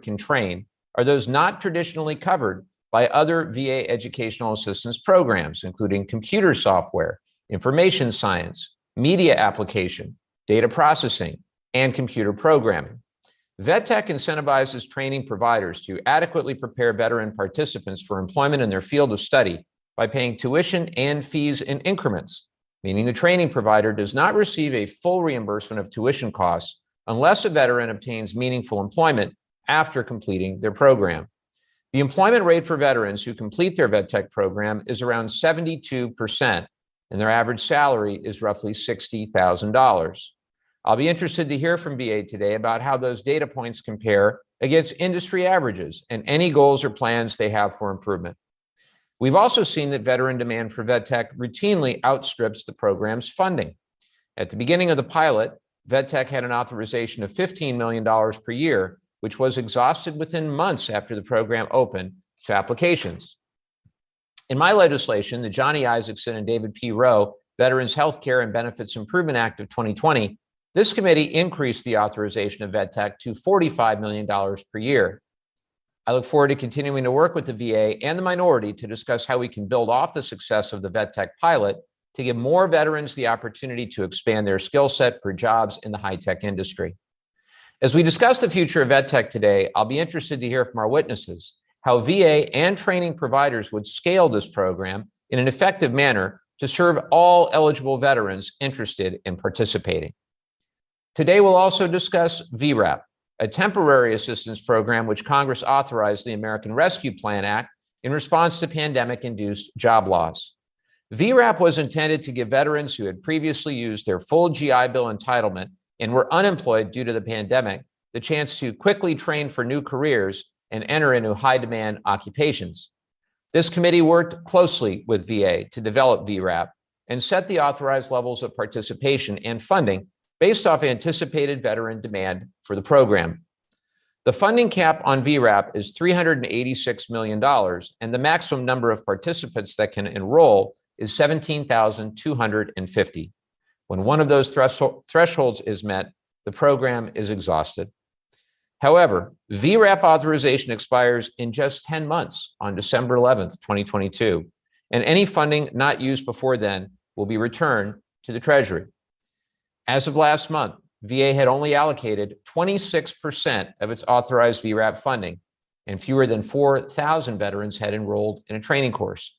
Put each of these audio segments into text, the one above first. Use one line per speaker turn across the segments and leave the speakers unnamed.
can train are those not traditionally covered by other VA educational assistance programs, including computer software, information science, media application, data processing, and computer programming. VetTech incentivizes training providers to adequately prepare veteran participants for employment in their field of study by paying tuition and fees in increments, meaning the training provider does not receive a full reimbursement of tuition costs unless a veteran obtains meaningful employment after completing their program. The employment rate for veterans who complete their VetTech program is around 72%, and their average salary is roughly $60,000. I'll be interested to hear from VA today about how those data points compare against industry averages and any goals or plans they have for improvement. We've also seen that veteran demand for VetTech routinely outstrips the program's funding. At the beginning of the pilot, VetTech had an authorization of $15 million per year, which was exhausted within months after the program opened to applications. In my legislation, the Johnny Isaacson and David P. Rowe Veterans Healthcare and Benefits Improvement Act of 2020, this committee increased the authorization of VetTech to $45 million per year. I look forward to continuing to work with the VA and the minority to discuss how we can build off the success of the VetTech pilot to give more veterans the opportunity to expand their skill set for jobs in the high-tech industry. As we discuss the future of VetTech today, I'll be interested to hear from our witnesses how VA and training providers would scale this program in an effective manner to serve all eligible veterans interested in participating. Today, we'll also discuss Vrap, a temporary assistance program which Congress authorized the American Rescue Plan Act in response to pandemic-induced job loss. Vrap was intended to give veterans who had previously used their full GI Bill entitlement and were unemployed due to the pandemic the chance to quickly train for new careers and enter into high-demand occupations. This committee worked closely with VA to develop Vrap and set the authorized levels of participation and funding based off anticipated veteran demand for the program. The funding cap on Vrap is $386 million, and the maximum number of participants that can enroll is 17,250. When one of those thresholds is met, the program is exhausted. However, Vrap authorization expires in just 10 months on December 11th, 2022, and any funding not used before then will be returned to the Treasury. As of last month, VA had only allocated 26% of its authorized Vrap funding, and fewer than 4,000 veterans had enrolled in a training course.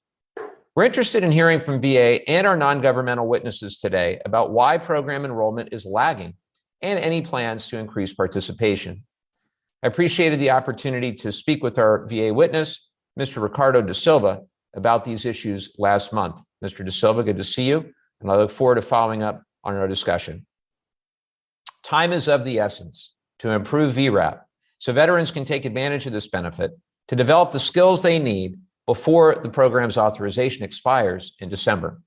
We're interested in hearing from VA and our non-governmental witnesses today about why program enrollment is lagging and any plans to increase participation. I appreciated the opportunity to speak with our VA witness, Mr. Ricardo Da Silva, about these issues last month. Mr. Da Silva, good to see you, and I look forward to following up on our discussion. Time is of the essence to improve Vrap so veterans can take advantage of this benefit to develop the skills they need before the program's authorization expires in December.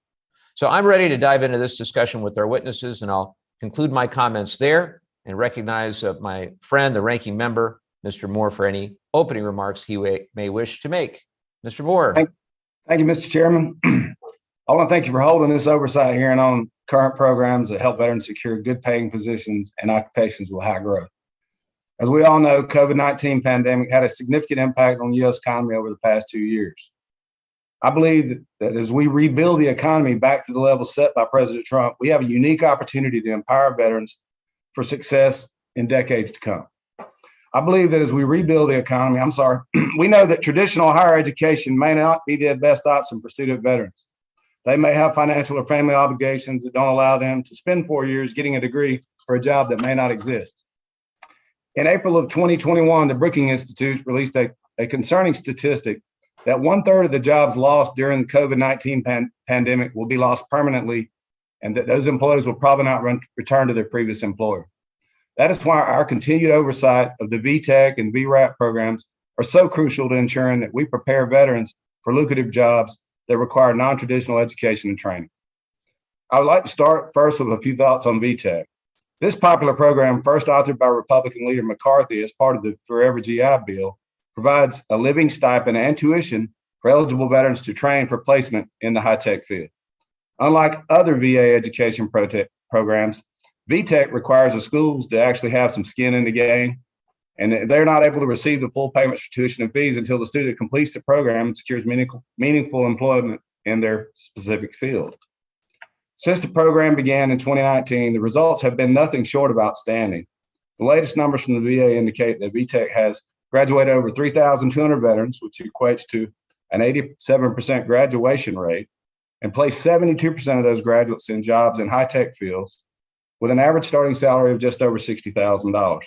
So I'm ready to dive into this discussion with our witnesses, and I'll conclude my comments there and recognize my friend, the ranking member, Mr. Moore, for any opening remarks he may wish to make. Mr. Moore.
Thank you, Mr. Chairman. I want to thank you for holding this oversight hearing on current programs that help veterans secure good paying positions and occupations with high growth. As we all know, COVID-19 pandemic had a significant impact on the U.S. economy over the past 2 years. I believe that as we rebuild the economy back to the level set by President Trump, we have a unique opportunity to empower veterans for success in decades to come. I believe that as we rebuild the economy, we know that traditional higher education may not be the best option for student veterans. They may have financial or family obligations that don't allow them to spend 4 years getting a degree for a job that may not exist. In April of 2021, the Brookings Institute released a concerning statistic that 1/3 of the jobs lost during the COVID-19 pandemic will be lost permanently, and that those employees will probably not return to their previous employer. That is why our continued oversight of the VTech and VRAP programs are so crucial to ensuring that we prepare veterans for lucrative jobs that require non-traditional education and training. I would like to start first with a few thoughts on VTech. This popular program, first authored by Republican leader McCarthy as part of the Forever GI Bill, provides a living stipend and tuition for eligible veterans to train for placement in the high-tech field. Unlike other VA education programs, VTech requires the schools to actually have some skin in the game. and they're not able to receive the full payments for tuition and fees until the student completes the program and secures meaningful employment in their specific field. Since the program began in 2019, the results have been nothing short of outstanding. The latest numbers from the VA indicate that VTech has graduated over 3,200 veterans, which equates to an 87% graduation rate, and placed 72% of those graduates in jobs in high-tech fields with an average starting salary of just over $60,000.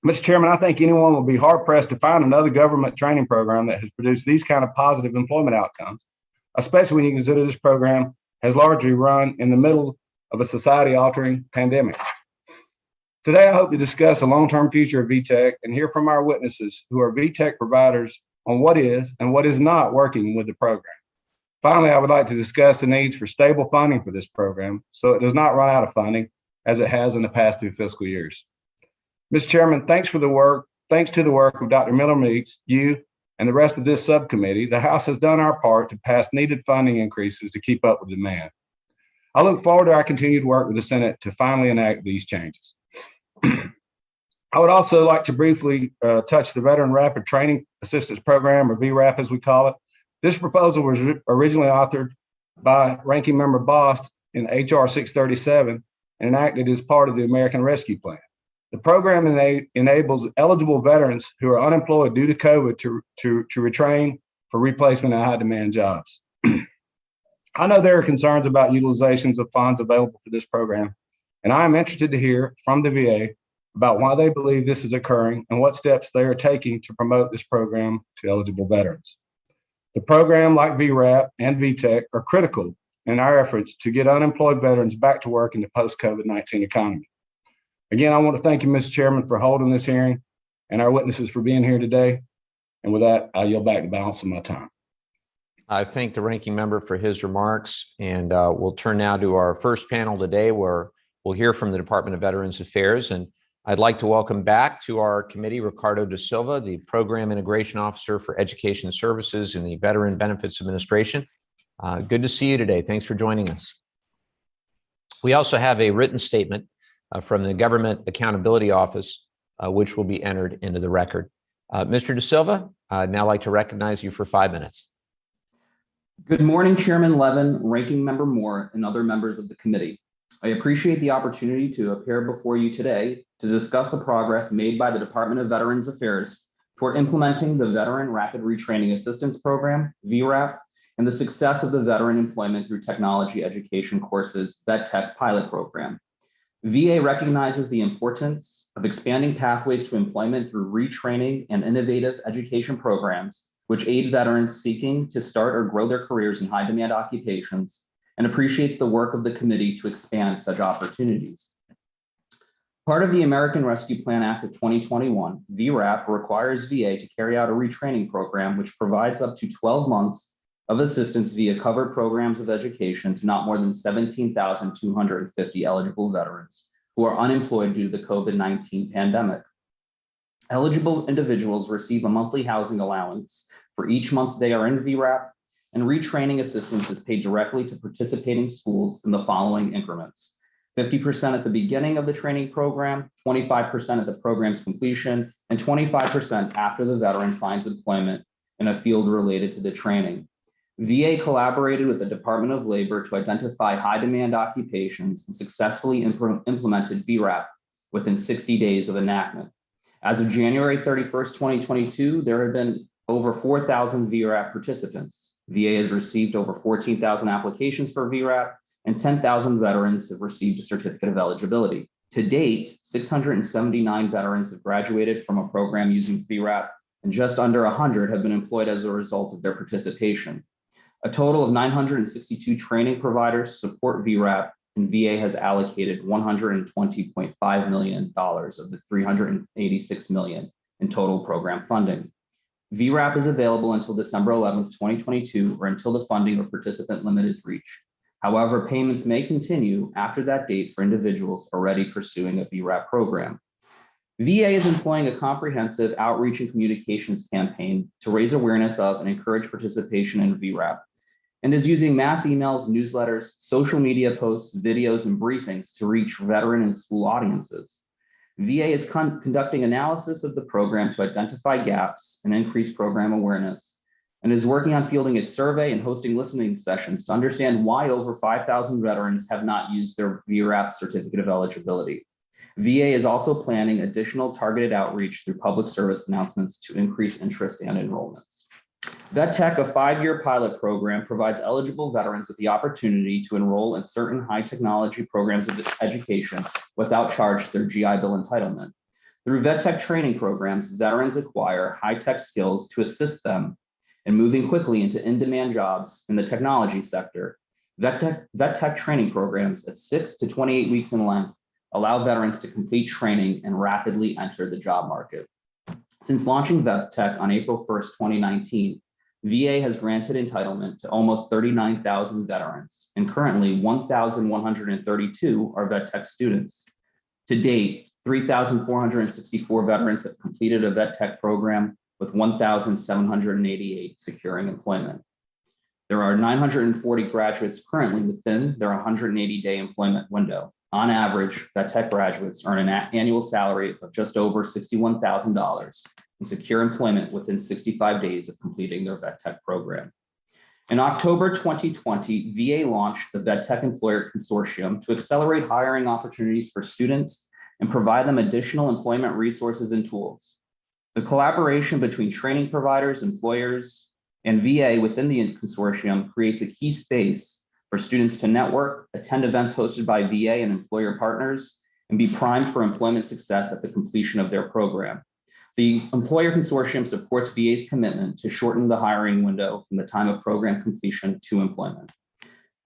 Mr. Chairman, I think anyone will be hard-pressed to find another government training program that has produced these kind of positive employment outcomes, especially when you consider this program has largely run in the middle of a society-altering pandemic. Today, I hope to discuss the long-term future of VTech and hear from our witnesses who are VTech providers on what is and what is not working with the program. Finally, I would like to discuss the needs for stable funding for this program so it does not run out of funding as it has in the past 2 fiscal years. Mr. Chairman, thanks to the work of Dr. Miller Meeks, you, and the rest of this subcommittee, the House has done our part to pass needed funding increases to keep up with demand. I look forward to our continued work with the Senate to finally enact these changes. I would also like to briefly touch the Veteran Rapid Training Assistance Program, or VRAP as we call it. This proposal was originally authored by Ranking Member Bost in HR 637 and enacted as part of the American Rescue Plan. The program enables eligible veterans who are unemployed due to COVID to retrain for replacement in high-demand jobs. I know there are concerns about utilizations of funds available for this program, and I am interested to hear from the VA about why they believe this is occurring and what steps they are taking to promote this program to eligible veterans. The program, like VRAP and VTech, are critical in our efforts to get unemployed veterans back to work in the post-COVID-19 economy. Again, I want to thank you, Mr. Chairman, for holding this hearing and our witnesses for being here today. And with that, I yield back the balance of my time.
I thank the ranking member for his remarks, and we'll turn now to our first panel today, where we'll hear from the Department of Veterans Affairs. And I'd like to welcome back to our committee Ricardo Da Silva, the Program Integration Officer for Education Services in the Veteran Benefits Administration. Good to see you today. Thanks for joining us. We also have a written statement from the Government Accountability Office, which will be entered into the record. Mr. Da Silva, I'd now like to recognize you for 5 minutes.
Good morning, Chairman Levin, Ranking Member Moore, and other members of the committee. I appreciate the opportunity to appear before you today to discuss the progress made by the Department of Veterans Affairs toward implementing the Veteran Rapid Retraining Assistance Program, VRAP, and the success of the Veteran Employment through Technology Education Courses, VETTech pilot program. VA recognizes the importance of expanding pathways to employment through retraining and innovative education programs, which aid veterans seeking to start or grow their careers in high-demand occupations, and appreciates the work of the committee to expand such opportunities. Part of the American Rescue Plan Act of 2021, VRAP requires VA to carry out a retraining program which provides up to 12 months of assistance via covered programs of education to not more than 17,250 eligible veterans who are unemployed due to the COVID-19 pandemic. Eligible individuals receive a monthly housing allowance for each month they are in VRAP, and retraining assistance is paid directly to participating schools in the following increments: 50% at the beginning of the training program, 25% at the program's completion, and 25% after the veteran finds employment in a field related to the training. VA collaborated with the Department of Labor to identify high-demand occupations and successfully implemented VRAP within 60 days of enactment. As of January 31st, 2022, there have been over 4,000 VRAP participants. VA has received over 14,000 applications for VRAP, and 10,000 veterans have received a certificate of eligibility. To date, 679 veterans have graduated from a program using VRAP, and just under 100 have been employed as a result of their participation. A total of 962 training providers support VRAP, and VA has allocated $120.5 million of the $386 million in total program funding. VRAP is available until December 11th, 2022, or until the funding or participant limit is reached. However, payments may continue after that date for individuals already pursuing a VRAP program. VA is employing a comprehensive outreach and communications campaign to raise awareness of and encourage participation in VRAP, and is using mass emails, newsletters, social media posts, videos, and briefings to reach veteran and school audiences. VA is conducting analysis of the program to identify gaps and increase program awareness, and is working on fielding a survey and hosting listening sessions to understand why over 5,000 veterans have not used their VRAP certificate of eligibility. VA is also planning additional targeted outreach through public service announcements to increase interest and enrollments. VetTech, a 5-year pilot program, provides eligible veterans with the opportunity to enroll in certain high technology programs of education without charge to their GI Bill entitlement. Through VetTech training programs, veterans acquire high-tech skills to assist them in moving quickly into in-demand jobs in the technology sector. VetTech training programs at 6 to 28 weeks in length allow veterans to complete training and rapidly enter the job market. Since launching VetTech on April 1st, 2019, VA has granted entitlement to almost 39,000 veterans, and currently 1,132 are VetTech students. To date, 3,464 veterans have completed a VetTech program, with 1,788 securing employment. There are 940 graduates currently within their 180-day employment window. On average, VetTech graduates earn an annual salary of just over $61,000 and secure employment within 65 days of completing their VetTech program. In October 2020, VA launched the VetTech Employer Consortium to accelerate hiring opportunities for students and provide them additional employment resources and tools. The collaboration between training providers, employers, and VA within the consortium creates a key space for students to network, attend events hosted by VA and employer partners, and be primed for employment success at the completion of their program. The Employer Consortium supports VA's commitment to shorten the hiring window from the time of program completion to employment.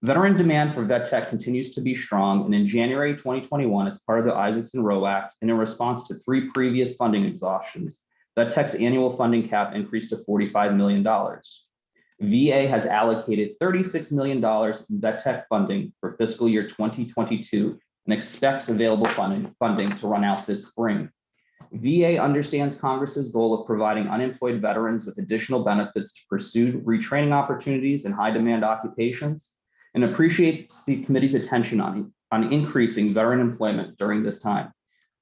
Veteran demand for VetTech continues to be strong, and in January 2021, as part of the Isaacson-Rowe Act, and in response to 3 previous funding exhaustions, VetTech's annual funding cap increased to $45 million. VA has allocated $36 million in VetTech funding for fiscal year 2022 and expects available funding to run out this spring. VA understands Congress's goal of providing unemployed veterans with additional benefits to pursue retraining opportunities in high-demand occupations, and appreciates the committee's attention on increasing veteran employment during this time.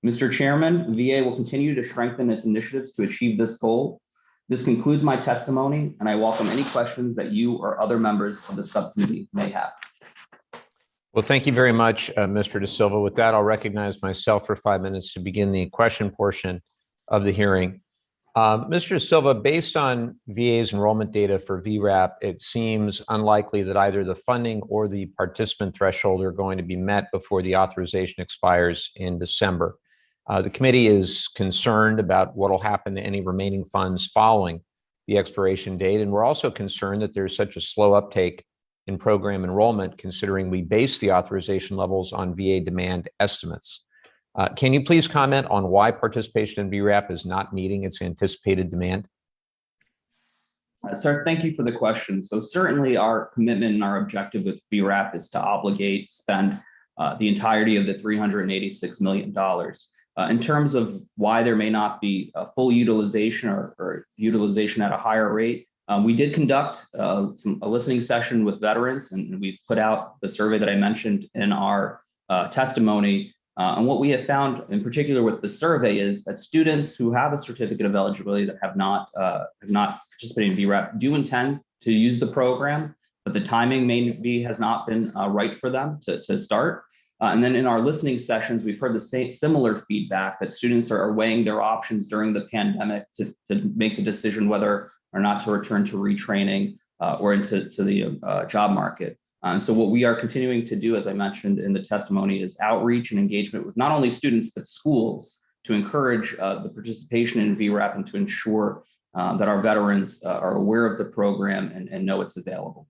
Mr. Chairman, VA will continue to strengthen its initiatives to achieve this goal. This concludes my testimony, and I welcome any questions that you or other members of the subcommittee may have.
Well, thank you very much, Mr. De Silva. With that, I'll recognize myself for 5 minutes to begin the question portion of the hearing. Mr. De Silva, based on VA's enrollment data for VRAP, it seems unlikely that either the funding or the participant threshold are going to be met before the authorization expires in December. The committee is concerned about what will happen to any remaining funds following the expiration date, and we're also concerned that there's such a slow uptake in program enrollment, considering we base the authorization levels on VA demand estimates. Can you please comment on why participation in VRAP is not meeting its anticipated demand?
Sir, thank you for the question. So certainly our commitment and our objective with VRAP is to spend the entirety of the $386 million. In terms of why there may not be a full utilization or utilization at a higher rate, we did conduct a listening session with veterans, and we've put out the survey that I mentioned in our testimony. And what we have found in particular with the survey is that students who have a certificate of eligibility that have not participated in VRAP do intend to use the program, but the timing has not been right for them to start. And then in our listening sessions, we've heard the similar feedback that students are weighing their options during the pandemic to make the decision whether or not to return to retraining or into the job market. And so what we are continuing to do, as I mentioned in the testimony, is outreach and engagement with not only students, but schools to encourage the participation in VRAP and to ensure that our veterans are aware of the program and know it's available.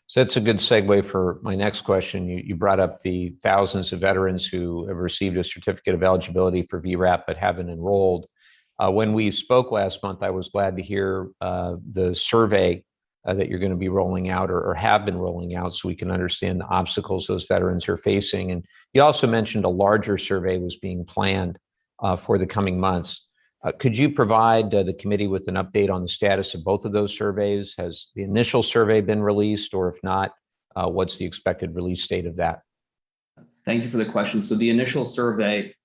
So that's a good segue for my next question. You brought up the thousands of veterans who have received a certificate of eligibility for VRAP but haven't enrolled. When we spoke last month, I was glad to hear the survey that you're going to be rolling out or have been rolling out so we can understand the obstacles those veterans are facing. And you also mentioned a larger survey was being planned for the coming months. Could you provide the committee with an update on the status of both of those surveys? Has the initial survey been released, or if not, what's the expected release date of that?
Thank you for the question. So the initial survey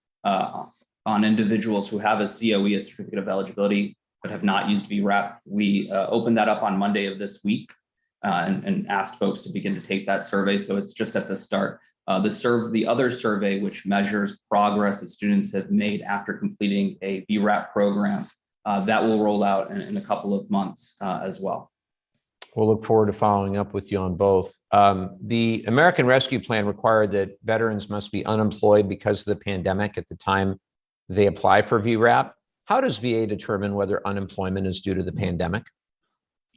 on individuals who have a COE, a certificate of eligibility, but have not used VRAP. We opened that up on Monday of this week and asked folks to begin to take that survey. So it's just at the start. The other survey, which measures progress that students have made after completing a VRAP program, that will roll out in a couple of months as well.
We'll look forward to following up with you on both. The American Rescue Plan required that veterans must be unemployed because of the pandemic at the time they apply for VRAP. How does VA determine whether unemployment is due to the pandemic?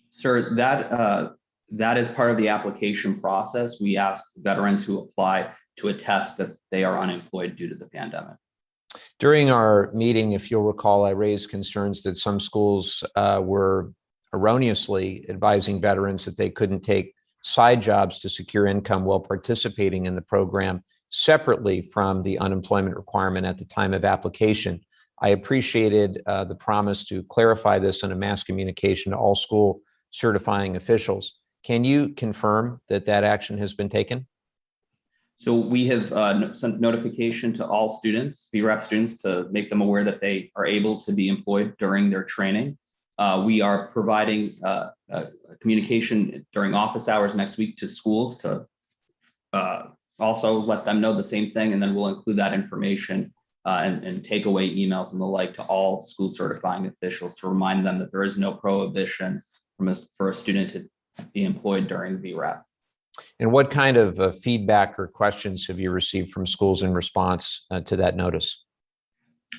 Sir, that is part of the application process. We ask veterans who apply to attest that they are unemployed due to the pandemic.
During our meeting, if you'll recall, I raised concerns that some schools were erroneously advising veterans that they couldn't take side jobs to secure income while participating in the program separately from the unemployment requirement at the time of application. I appreciated the promise to clarify this in a mass communication to all school certifying officials. Can you confirm that that action has been taken?
So we have sent notification to all students, VRAP students, to make them aware that they are able to be employed during their training. We are providing communication during office hours next week to schools to also let them know the same thing, and then we'll include that information and take away emails and the like to all school certifying officials to remind them that there is no prohibition for a student to be employed during VRAP.
And what kind of feedback or questions have you received from schools in response to that notice?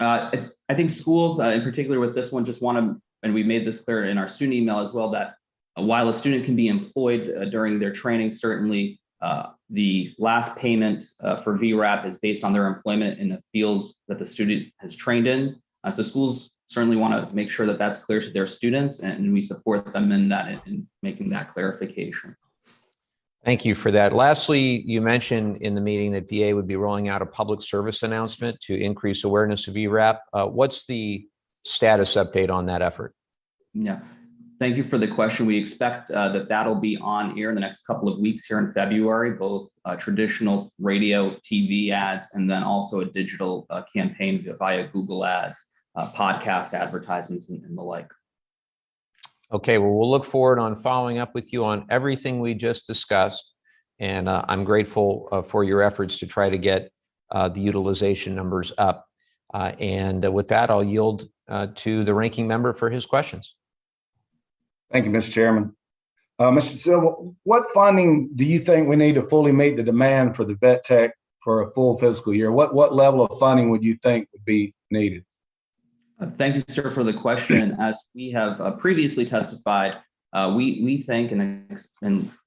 I think schools, in particular with this one, just want to, and we made this clear in our student email as well, that while a student can be employed during their training, certainly the last payment for VRAP is based on their employment in the field that the student has trained in. So schools certainly want to make sure that that's clear to their students, and we support them in that, in making that clarification.
Thank you for that. Lastly, you mentioned in the meeting that VA would be rolling out a public service announcement to increase awareness of VRAP. What's the status update on that effort?
Yeah, thank you for the question. We expect that that'll be on air in the next couple of weeks here in February, both traditional radio, TV ads, and then also a digital campaign via Google Ads, podcast advertisements, and the like.
Okay, well, we'll look forward on following up with you on everything we just discussed. And I'm grateful for your efforts to try to get the utilization numbers up. And with that, I'll yield to the ranking member for his questions.
Thank you, Mr. Chairman. Mr. Silva, what funding do you think we need to fully meet the demand for the vet tech for a full fiscal year? What level of funding would you think would be needed?
Thank you, sir, for the question. As we have previously testified, we think and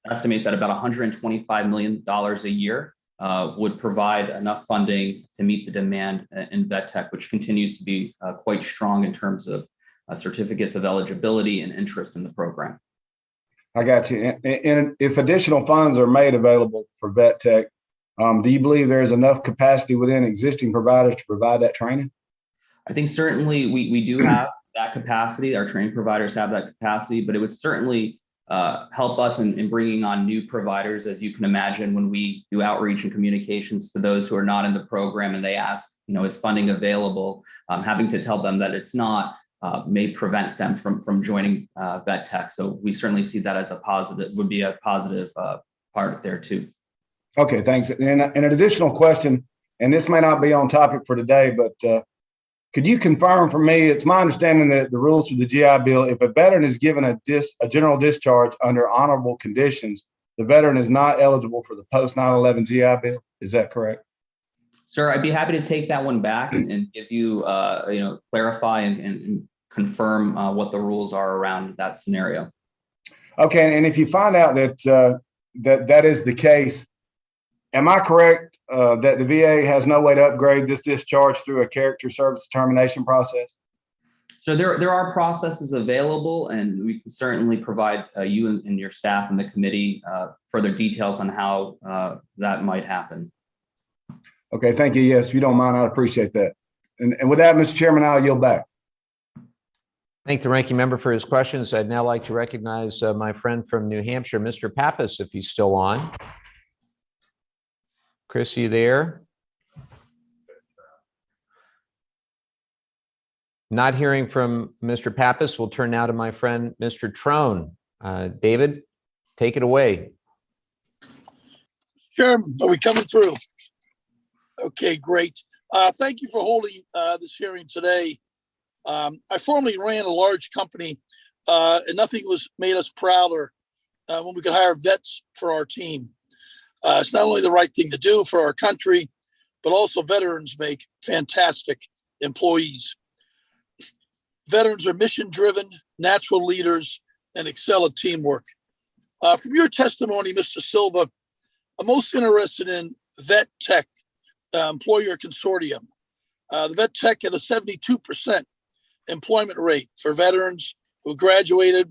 estimate that about $125 million a year would provide enough funding to meet the demand in vet tech, which continues to be quite strong in terms of certificates of eligibility and interest in the program.
I got you. And if additional funds are made available for vet tech, do you believe there is enough capacity within existing providers to provide that training?
I think certainly we do have that capacity. Our training providers have that capacity, but it would certainly help us in bringing on new providers. As you can imagine, when we do outreach and communications to those who are not in the program and they ask, is funding available, having to tell them that it's not may prevent them from joining vet tech. So we certainly see that as a positive, would be a positive part there too. Okay, thanks.
And an additional question, and this may not be on topic for today, but could you confirm for me, it's my understanding that the rules for the GI Bill, if a veteran is given a general discharge under honorable conditions, the veteran is not eligible for the post 9/11 GI Bill. Is that correct?
Sir, I'd be happy to take that one back and give you, clarify and confirm what the rules are around that scenario.
Okay, and if you find out that that is the case, am I correct that the VA has no way to upgrade this discharge through a character service determination process?
So there are processes available, and we can certainly provide you and your staff and the committee further details on how that might happen.
Okay, thank you. Yes, if you don't mind, I'd appreciate that. And with that, Mr. Chairman, I'll yield back.
Thank the ranking member for his questions. I'd now like to recognize my friend from New Hampshire, Mr. Pappas, if he's still on. Chris, are you there? Not hearing from Mr. Pappas, we'll turn now to my friend, Mr. Trone. David, take it away.
Chairman, are we coming through? Okay, great. Thank you for holding this hearing today. I formerly ran a large company, and nothing made us prouder when we could hire vets for our team. It's not only the right thing to do for our country, but also veterans make fantastic employees. Veterans are mission-driven, natural leaders, and excel at teamwork. From your testimony, Mr. Silva, I'm most interested in Vet Tech Employer Consortium. The Vet Tech had a 72% employment rate for veterans who graduated,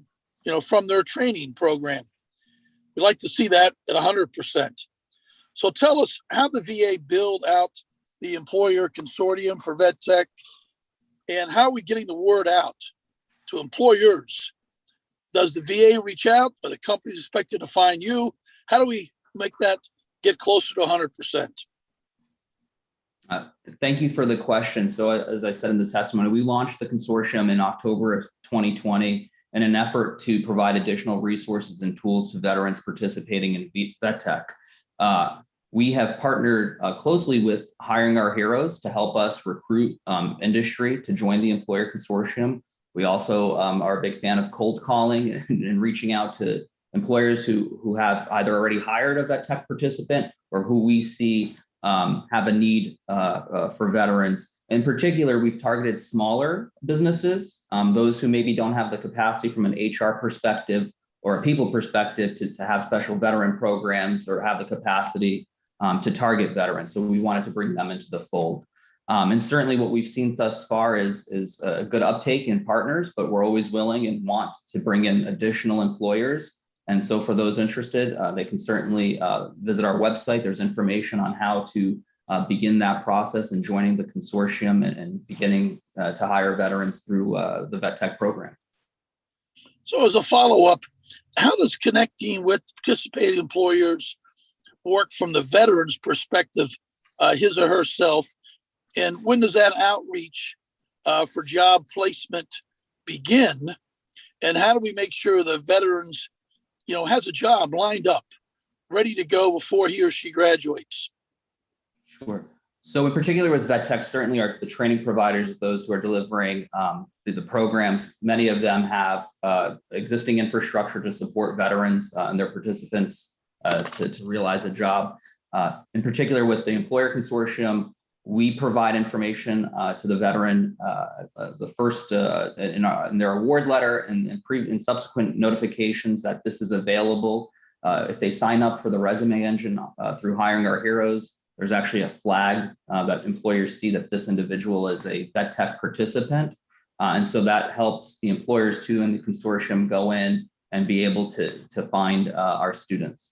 from their training program. We'd like to see that at 100%. So tell us how the VA build out the Employer Consortium for Vet Tech, and how are we getting the word out to employers? Does the VA reach out? Are the companies expected to find you? How do we make that get closer to 100%?
Thank you for the question. So as I said in the testimony, we launched the consortium in October of 2020 in an effort to provide additional resources and tools to veterans participating in Vet Tech. We have partnered closely with Hiring Our Heroes to help us recruit industry to join the Employer Consortium. We also are a big fan of cold calling and reaching out to employers who have either already hired a Vet Tech participant or who we see have a need for veterans. In particular, we've targeted smaller businesses, those who maybe don't have the capacity from an HR perspective or a people perspective to have special veteran programs or have the capacity to target veterans. So we wanted to bring them into the fold. And certainly what we've seen thus far is a good uptake in partners, but we're always willing and want to bring in additional employers. And so for those interested, they can certainly visit our website. There's information on how to begin that process and joining the consortium and beginning to hire veterans through the Vet Tech program.
So as a follow-up, how does connecting with participating employers work from the veteran's perspective, his or herself? And when does that outreach for job placement begin? And how do we make sure the veterans, has a job lined up, ready to go before he or she graduates?
Sure. So in particular with Vet Tech, certainly are the training providers, those who are delivering the programs. Many of them have existing infrastructure to support veterans and their participants to realize a job. In particular with the Employer Consortium, we provide information to the veteran, the first in their award letter and subsequent notifications that this is available. If they sign up for the resume engine through Hiring Our Heroes, there's actually a flag that employers see that this individual is a Vet Tech participant. And so that helps the employers too in the consortium go in and be able to find our students.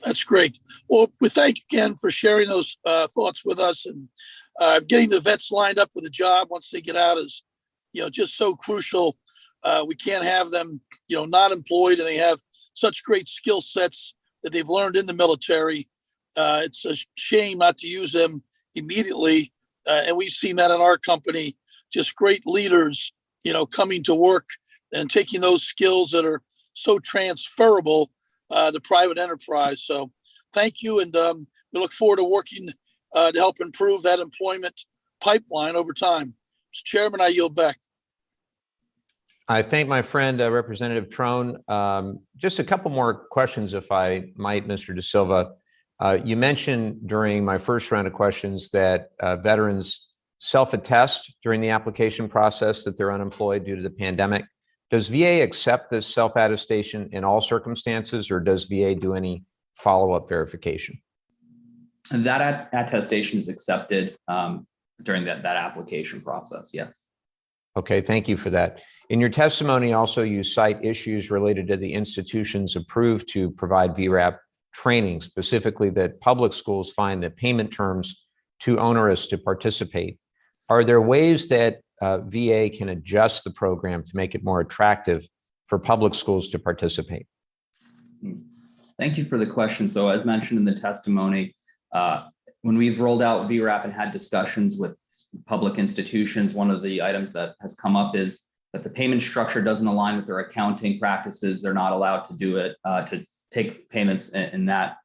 That's great. Well, we thank you again for sharing those thoughts with us, and getting the vets lined up with a job once they get out is, just so crucial. We can't have them, not employed, and they have such great skill sets that they've learned in the military. It's a shame not to use them immediately. And we've seen that in our company, just great leaders, coming to work and taking those skills that are so transferable to private enterprise. So thank you. And we look forward to working to help improve that employment pipeline over time. Mr. Chairman, I yield back.
I thank my friend, Representative Trone. Just a couple more questions, if I might, Mr. De Silva. You mentioned during my first round of questions that veterans self-attest during the application process that they're unemployed due to the pandemic. Does VA accept this self-attestation in all circumstances, or does VA do any follow-up verification?
That attestation is accepted during that application process, yes.
Okay, thank you for that. In your testimony, also, you cite issues related to the institutions approved to provide VRAP training, specifically that public schools find the payment terms too onerous to participate. Are there ways that VA can adjust the program to make it more attractive for public schools to participate?
Thank you for the question. So as mentioned in the testimony, when we've rolled out VRAP and had discussions with public institutions, one of the items that has come up is that the payment structure doesn't align with their accounting practices. They're not allowed to do it, to take payments in that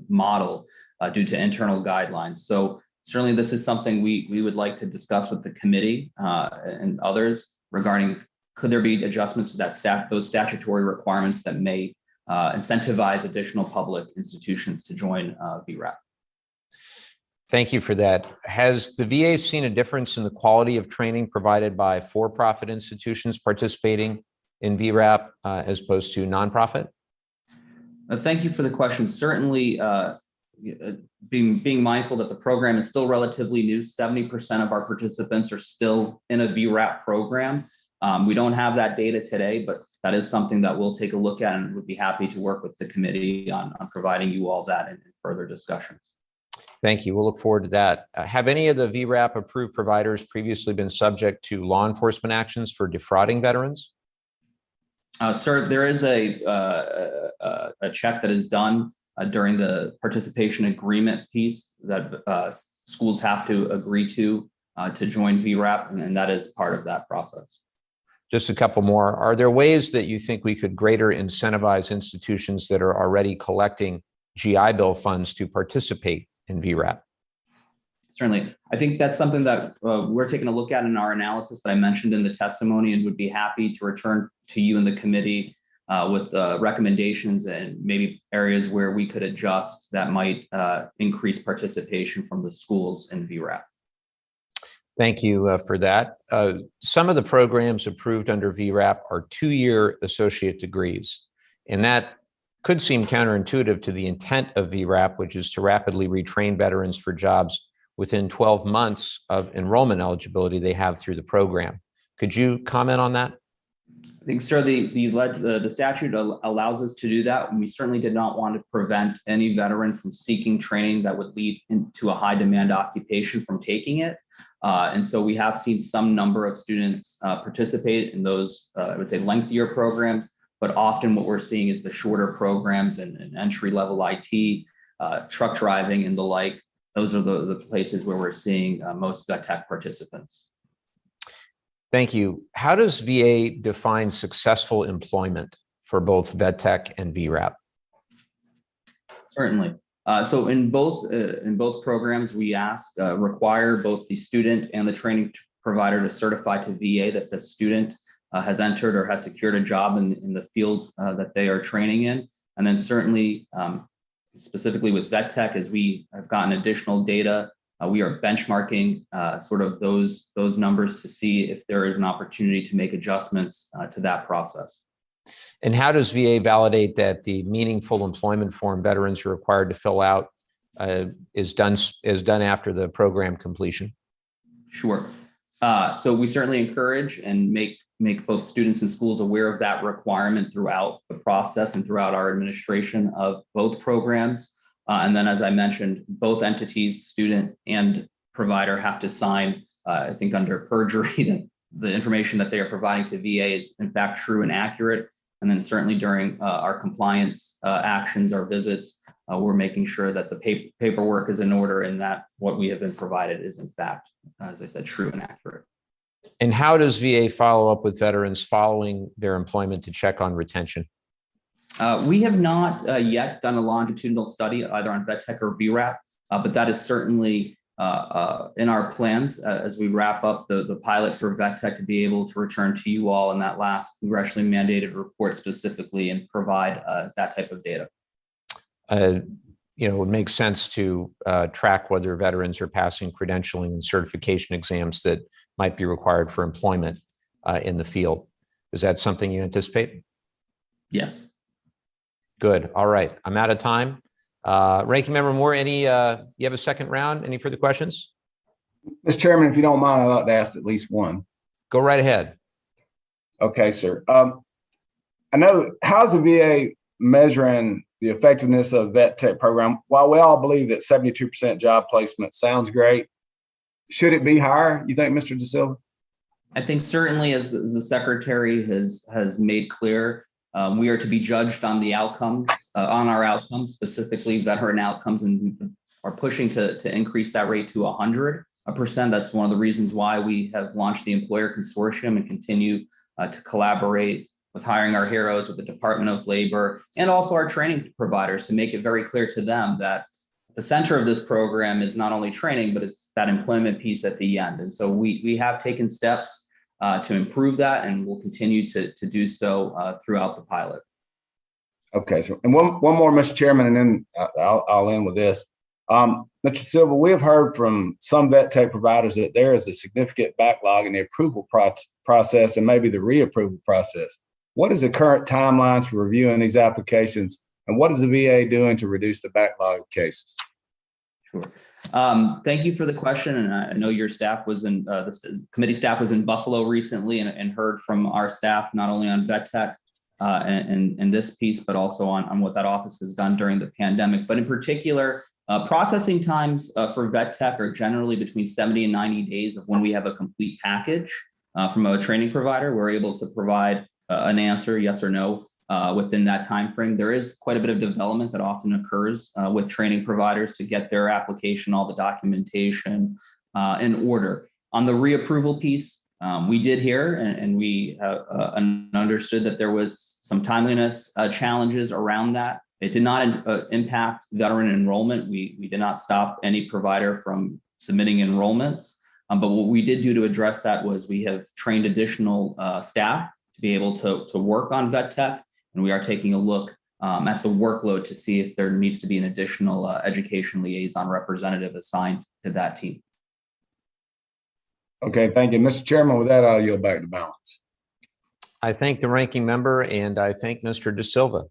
model due to internal guidelines. So certainly this is something we would like to discuss with the committee and others regarding, could there be adjustments to those statutory requirements that may incentivize additional public institutions to join VRAP.
Thank you for that. Has the VA seen a difference in the quality of training provided by for-profit institutions participating in VRAP as opposed to nonprofit?
Thank you for the question. Certainly, being mindful that the program is still relatively new, 70% of our participants are still in a VRAP program. We don't have that data today, but that is something that we'll take a look at and would be happy to work with the committee on providing you all that in further discussions.
Thank you. We'll look forward to that. Have any of the VRAP approved providers previously been subject to law enforcement actions for defrauding veterans?
Sir, there is a check that is done during the participation agreement piece that schools have to agree to join VRAP, and that is part of that process.
Just a couple more. Are there ways that you think we could greater incentivize institutions that are already collecting GI Bill funds to participate in VRAP?
Certainly. I think that's something that we're taking a look at in our analysis that I mentioned in the testimony, and would be happy to return to you and the committee with recommendations and maybe areas where we could adjust that might increase participation from the schools in VRAP.
Thank you for that. Some of the programs approved under VRAP are 2-year associate degrees, and that could seem counterintuitive to the intent of VRAP, which is to rapidly retrain veterans for jobs within 12 months of enrollment eligibility they have through the program. Could you comment on that?
I think, sir, the statute allows us to do that, and we certainly did not want to prevent any veteran from seeking training that would lead into a high demand occupation from taking it. And so we have seen some number of students participate in those, I would say, lengthier programs, but often what we're seeing is the shorter programs and entry-level IT, truck driving and the like. Those are the places where we're seeing most vet tech participants.
Thank you. How does VA define successful employment for both vet tech and VRAP?
Certainly. So in both programs, we require both the student and the training provider to certify to VA that the student has entered or has secured a job in the field that they are training in. And then certainly, specifically with vet tech, as we have gotten additional data, we are benchmarking sort of those numbers to see if there is an opportunity to make adjustments to that process.
And how does VA validate that the meaningful employment form veterans are required to fill out is done after the program completion?
Sure. So we certainly encourage and make both students and schools aware of that requirement throughout the process and throughout our administration of both programs. And then, as I mentioned, both entities, student and provider, have to sign, I think under perjury, that the information that they are providing to VA is in fact true and accurate. And then certainly during our compliance actions, our visits, we're making sure that the paperwork is in order and that what we have been provided is in fact, as I said, true and accurate.
And how does VA follow up with veterans following their employment to check on retention?
We have not yet done a longitudinal study either on vet tech or VRAP, but that is certainly in our plans as we wrap up the pilot for vet tech to be able to return to you all in that last congressionally mandated report specifically and provide that type of data.
It would make sense to track whether veterans are passing credentialing and certification exams that might be required for employment in the field. Is that something you anticipate?
Yes.
Good. All right. I'm out of time. Ranking Member Moore, you have a second round? Any further questions?
Mr. Chairman, if you don't mind, I'd like to ask at least one.
Go right ahead.
Okay, sir. I know, how's the VA measuring the effectiveness of vet tech program? While we all believe that 72% job placement sounds great, should it be higher, you think, Mr. De Silva?
I think certainly, as the Secretary has made clear, we are to be judged on the outcomes, on our outcomes, specifically veteran outcomes, and we are pushing to increase that rate to 100 That's one of the reasons why we have launched the Employer Consortium and continue to collaborate with Hiring Our Heroes, with the Department of Labor, and also our training providers to make it very clear to them that the center of this program is not only training, but it's that employment piece at the end. And so we have taken steps to improve that, and we'll continue to do so throughout the pilot.
Okay, so and one more, Mr. Chairman, and then I'll end with this. Mr. Silva, we have heard from some vet tech providers that there is a significant backlog in the approval process and maybe the reapproval process. What is the current timelines for reviewing these applications, and what is the VA doing to reduce the backlog of cases?
Sure. Thank you for the question. And I know your staff was in, the committee staff was in Buffalo recently and heard from our staff, not only on vet tech and this piece, but also on what that office has done during the pandemic. But in particular, processing times for vet tech are generally between 70 and 90 days of when we have a complete package from a training provider. We're able to provide an answer, yes or no, within that time frame. There is quite a bit of development that often occurs with training providers to get their application, all the documentation in order. On the reapproval piece, we did hear and we understood that there was some timeliness challenges around that. It did not impact veteran enrollment. We did not stop any provider from submitting enrollments. But what we did do to address that was we have trained additional staff to be able to work on vet tech. And we are taking a look at the workload to see if there needs to be an additional education liaison representative assigned to that team.
Okay, thank you. Mr. Chairman, with that, I'll yield back to balance.
I thank the ranking member, and I thank Mr. De Silva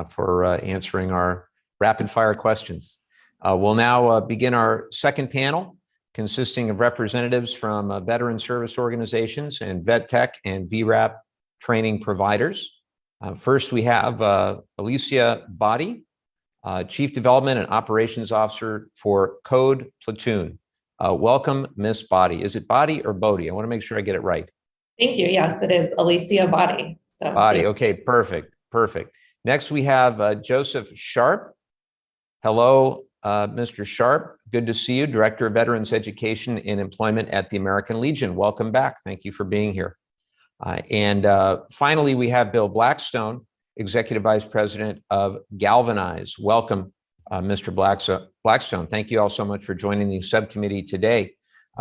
for answering our rapid fire questions. We'll now begin our second panel, consisting of representatives from veteran service organizations and vet tech and VRAP training providers. First, we have Alicia Boddy, Chief Development and Operations Officer for Code Platoon. Welcome, Miss Boddy. Is it Boddy or Bodie? I want to make sure I get it right.
Thank you. Yes, it is Alicia Boddy. So,
Boddy. Okay, perfect. Perfect. Next, we have Joseph Sharp. Hello, Mr. Sharp. Good to see you, Director of Veterans Education and Employment at the American Legion. Welcome back. Thank you for being here. And finally, we have Bill Blackstone, Executive Vice President of Galvanize. Welcome, Mr. Blackstone. Thank you all so much for joining the subcommittee today.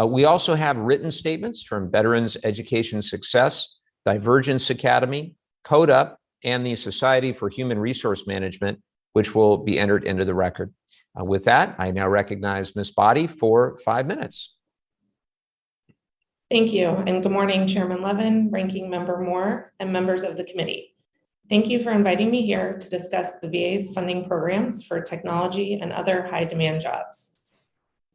We also have written statements from Veterans Education Success, Divergence Academy, Code Up, and the Society for Human Resource Management, which will be entered into the record. With that, I now recognize Ms. Boddy for 5 minutes.
thank you, and good morning, Chairman Levin, Ranking Member Moore, and members of the committee. Thank you for inviting me here to discuss the VA's funding programs for technology and other high-demand jobs.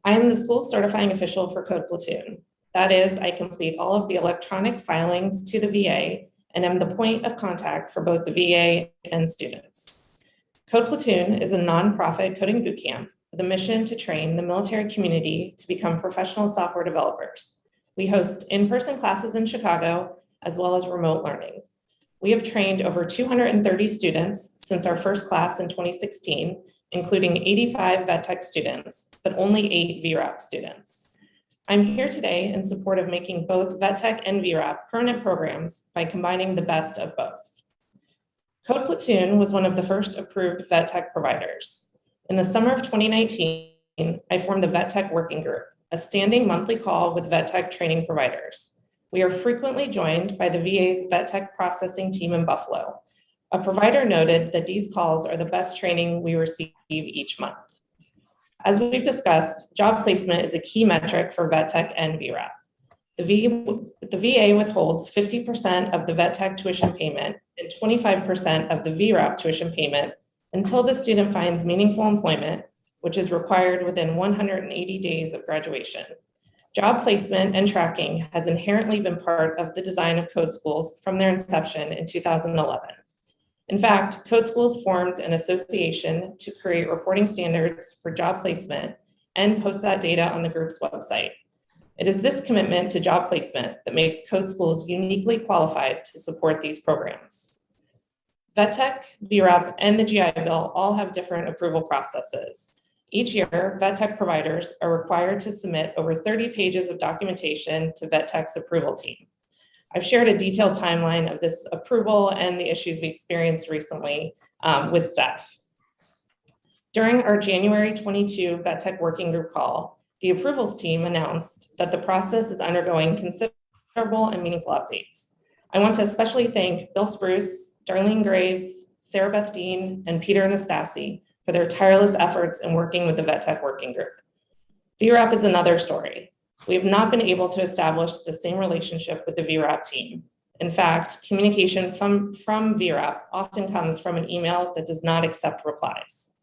I am the school certifying official for Code Platoon. That is, I complete all of the electronic filings to the VA and am the point of contact for both the VA and students. Code Platoon is a nonprofit coding bootcamp with a mission to train the military community to become professional software developers. We host in-person classes in Chicago, as well as remote learning. We have trained over 230 students since our first class in 2016, including 85 vet tech students, but only 8 VRAP students. I'm here today in support of making both vet tech and VRAP permanent programs by combining the best of both. Code Platoon was one of the first approved vet tech providers. In the summer of 2019, I formed the Vet Tech Working Group, a standing monthly call with vet tech training providers. We are frequently joined by the VA's vet tech processing team in Buffalo. A provider noted that these calls are the best training we receive each month. As we've discussed, job placement is a key metric for vet tech and VRAP. The VA withholds 50% of the vet tech tuition payment and 25% of the VRAP tuition payment until the student finds meaningful employment, which is required within 180 days of graduation. Job placement and tracking has inherently been part of the design of code schools from their inception in 2011. In fact, code schools formed an association to create reporting standards for job placement and post that data on the group's website. It is this commitment to job placement that makes code schools uniquely qualified to support these programs. Vet tech, VRAP, and the GI Bill all have different approval processes. Each year, vet tech providers are required to submit over 30 pages of documentation to vet tech's approval team. I've shared a detailed timeline of this approval and the issues we experienced recently with staff. During our January 22 vet tech working group call, the approvals team announced that the process is undergoing considerable and meaningful updates. I want to especially thank Bill Spruce, Darlene Graves, Sarah Beth Dean, and Peter Anastasi for their tireless efforts in working with the vet tech working group. Vrap is another story. We have not been able to establish the same relationship with the Vrap team. In fact, communication from Vrap often comes from an email that does not accept replies.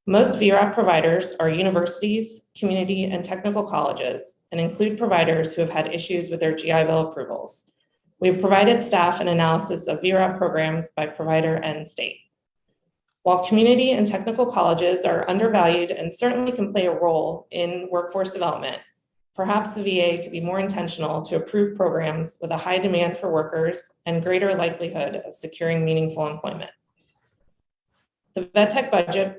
Most Vrap providers are universities, community, and technical colleges, and include providers who have had issues with their GI Bill approvals. We have provided staff an analysis of Vrap programs by provider and state. While community and technical colleges are undervalued and certainly can play a role in workforce development, perhaps the VA could be more intentional to approve programs with a high demand for workers and greater likelihood of securing meaningful employment. The vet tech budget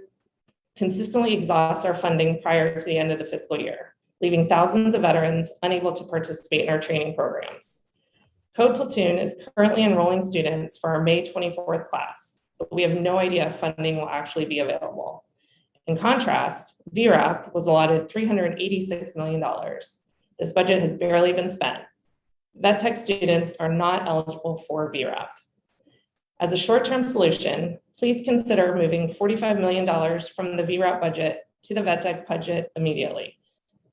consistently exhausts our funding prior to the end of the fiscal year, leaving thousands of veterans unable to participate in our training programs. Code Platoon is currently enrolling students for our May 24th class, but we have no idea if funding will actually be available. In contrast, Vrap was allotted $386 million. This budget has barely been spent. Vet tech students are not eligible for Vrap. As a short-term solution, please consider moving $45 million from the Vrap budget to the vet tech budget immediately.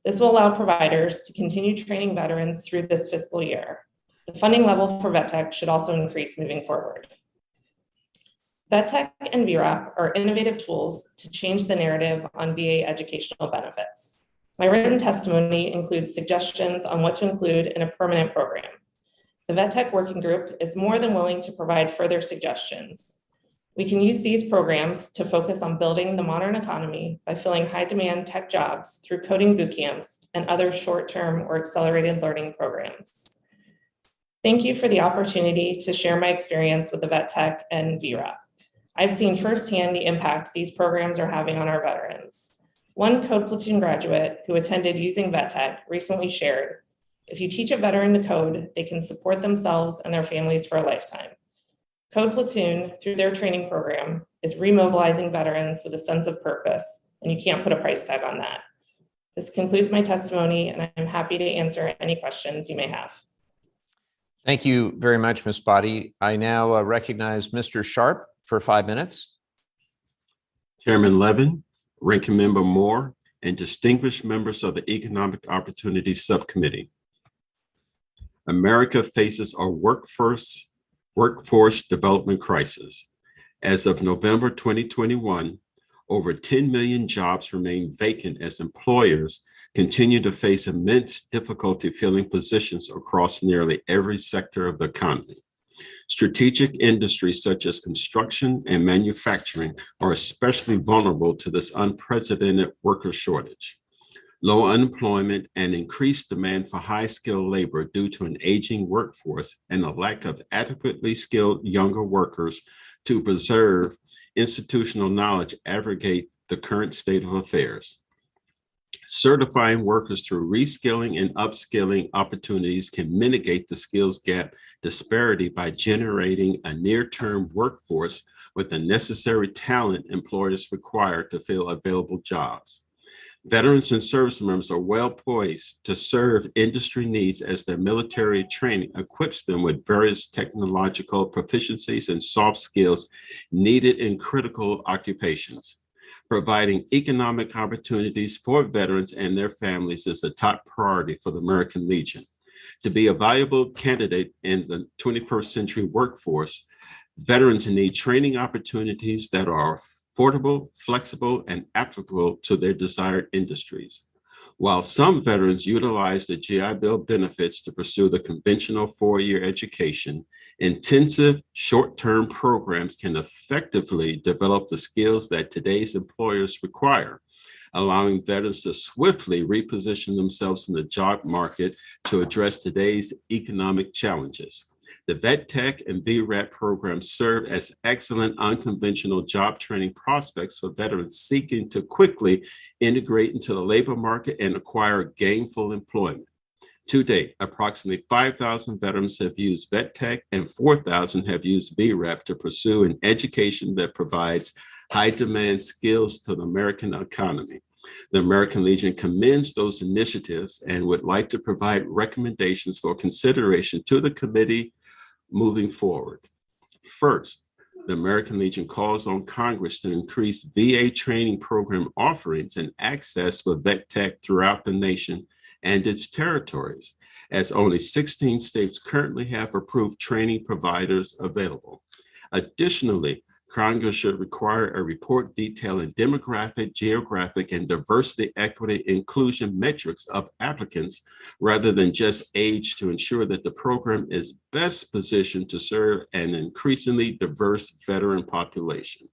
This will allow providers to continue training veterans through this fiscal year. The funding level for vet tech should also increase moving forward. Vet tech and Vrap are innovative tools to change the narrative on VA educational benefits. My written testimony includes suggestions on what to include in a permanent program. The vet tech working group is more than willing to provide further suggestions. We can use these programs to focus on building the modern economy by filling high demand tech jobs through coding boot camps and other short-term or accelerated learning programs. Thank you for the opportunity to share my experience with the vet tech and Vrap. I've seen firsthand the impact these programs are having on our veterans. One Code Platoon graduate who attended using vet tech recently shared, if you teach a veteran to code, they can support themselves and their families for a lifetime. Code Platoon, through their training program, is remobilizing veterans with a sense of purpose, and you can't put a price tag on that. This concludes my testimony, and I'm happy to answer any questions you may have.
Thank you very much, Ms. Boddy. I now recognize Mr. Sharp for 5 minutes.
Chairman Levin, Ranking Member Moore, and distinguished members of the Economic Opportunities Subcommittee. America faces a workforce development crisis. As of November 2021, over 10 million jobs remain vacant as employers continue to face immense difficulty filling positions across nearly every sector of the economy. Strategic industries such as construction and manufacturing are especially vulnerable to this unprecedented worker shortage. Low unemployment and increased demand for high-skilled labor due to an aging workforce and a lack of adequately skilled younger workers to preserve institutional knowledge aggravate the current state of affairs. Certifying workers through reskilling and upskilling opportunities can mitigate the skills gap disparity by generating a near-term workforce with the necessary talent employers require to fill available jobs. Veterans and service members are well poised to serve industry needs as their military training equips them with various technological proficiencies and soft skills needed in critical occupations. Providing economic opportunities for veterans and their families is a top priority for the American Legion. To be a valuable candidate in the 21st century workforce, veterans need training opportunities that are affordable, flexible, and applicable to their desired industries. While some veterans utilize the GI Bill benefits to pursue the conventional four-year education, intensive short-term programs can effectively develop the skills that today's employers require, allowing veterans to swiftly reposition themselves in the job market to address today's economic challenges. The Vet Tech and VRAP programs serve as excellent unconventional job training prospects for veterans seeking to quickly integrate into the labor market and acquire gainful employment. To date, approximately 5,000 veterans have used Vet Tech and 4,000 have used VRAP to pursue an education that provides high-demand skills to the American economy. The American Legion commends those initiatives and would like to provide recommendations for consideration to the committee moving forward. First, the American Legion calls on Congress to increase VA training program offerings and access for vet tech throughout the nation and its territories, as only 16 states currently have approved training providers available. Additionally, Congress should require a report detailing demographic, geographic, and diversity, equity, inclusion metrics of applicants rather than just age to ensure that the program is best positioned to serve an increasingly diverse veteran population.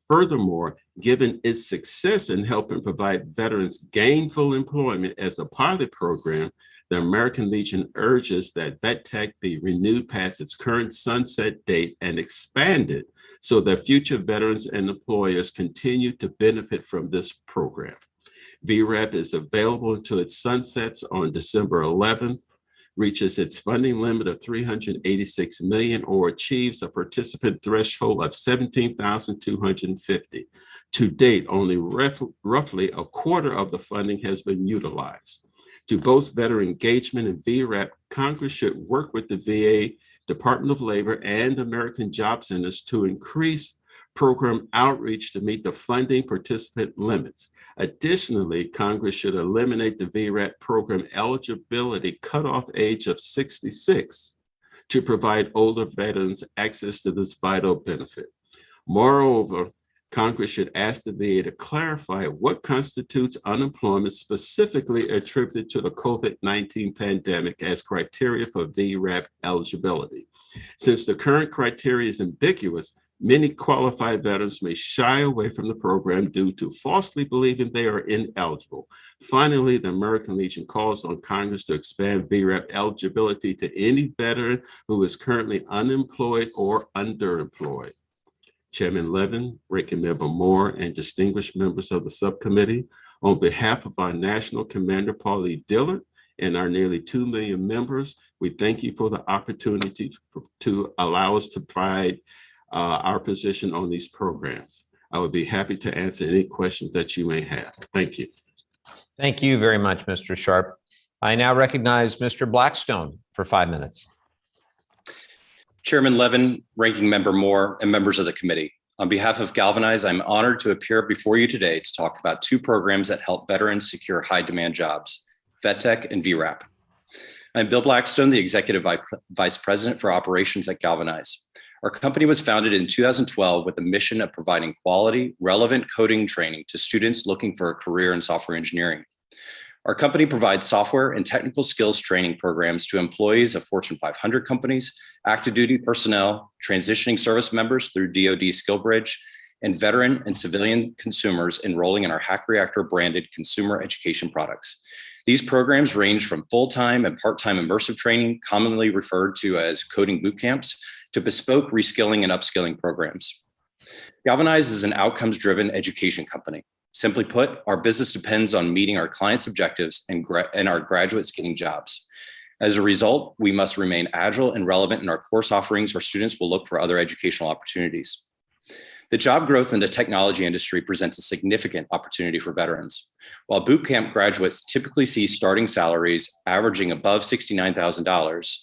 Furthermore, given its success in helping provide veterans gainful employment as a pilot program, the American Legion urges that Vet Tech be renewed past its current sunset date and expanded so that future veterans and employers continue to benefit from this program. VRAP is available until it sunsets on December 11th, reaches its funding limit of $386 million, or achieves a participant threshold of 17,250. To date, only roughly a quarter of the funding has been utilized. To boost veteran engagement in VRAP, Congress should work with the VA, Department of Labor, and American Job Centers to increase program outreach to meet the funding participant limits. Additionally, Congress should eliminate the VRAP program eligibility cutoff age of 66 to provide older veterans access to this vital benefit. Moreover, Congress should ask the VA to clarify what constitutes unemployment specifically attributed to the COVID-19 pandemic as criteria for VRAP eligibility. Since the current criteria is ambiguous, many qualified veterans may shy away from the program due to falsely believing they are ineligible. Finally, the American Legion calls on Congress to expand VRAP eligibility to any veteran who is currently unemployed or underemployed. Chairman Levin, Ranking Member Moore, and distinguished members of the subcommittee, on behalf of our National Commander Paulie Dillard and our nearly 2 million members, we thank you for the opportunity to allow us to provide our position on these programs. I would be happy to answer any questions that you may have. Thank you.
Thank you very much, Mr. Sharp. I now recognize Mr. Blackstone for 5 minutes.
Chairman Levin, Ranking Member Moore, and members of the committee. On behalf of Galvanize, I'm honored to appear before you today to talk about 2 programs that help veterans secure high-demand jobs, Vet Tech and VRAP. I'm Bill Blackstone, the Executive Vice President for Operations at Galvanize. Our company was founded in 2012 with the mission of providing quality, relevant coding training to students looking for a career in software engineering. Our company provides software and technical skills training programs to employees of Fortune 500 companies, active duty personnel, transitioning service members through DoD SkillBridge, and veteran and civilian consumers enrolling in our Hack Reactor branded consumer education products. These programs range from full-time and part-time immersive training, commonly referred to as coding boot camps, to bespoke reskilling and upskilling programs. Galvanize is an outcomes-driven education company. Simply put, our business depends on meeting our clients' objectives and our graduates getting jobs. As a result, we must remain agile and relevant in our course offerings, or students will look for other educational opportunities. The job growth in the technology industry presents a significant opportunity for veterans. While bootcamp graduates typically see starting salaries averaging above $69,000,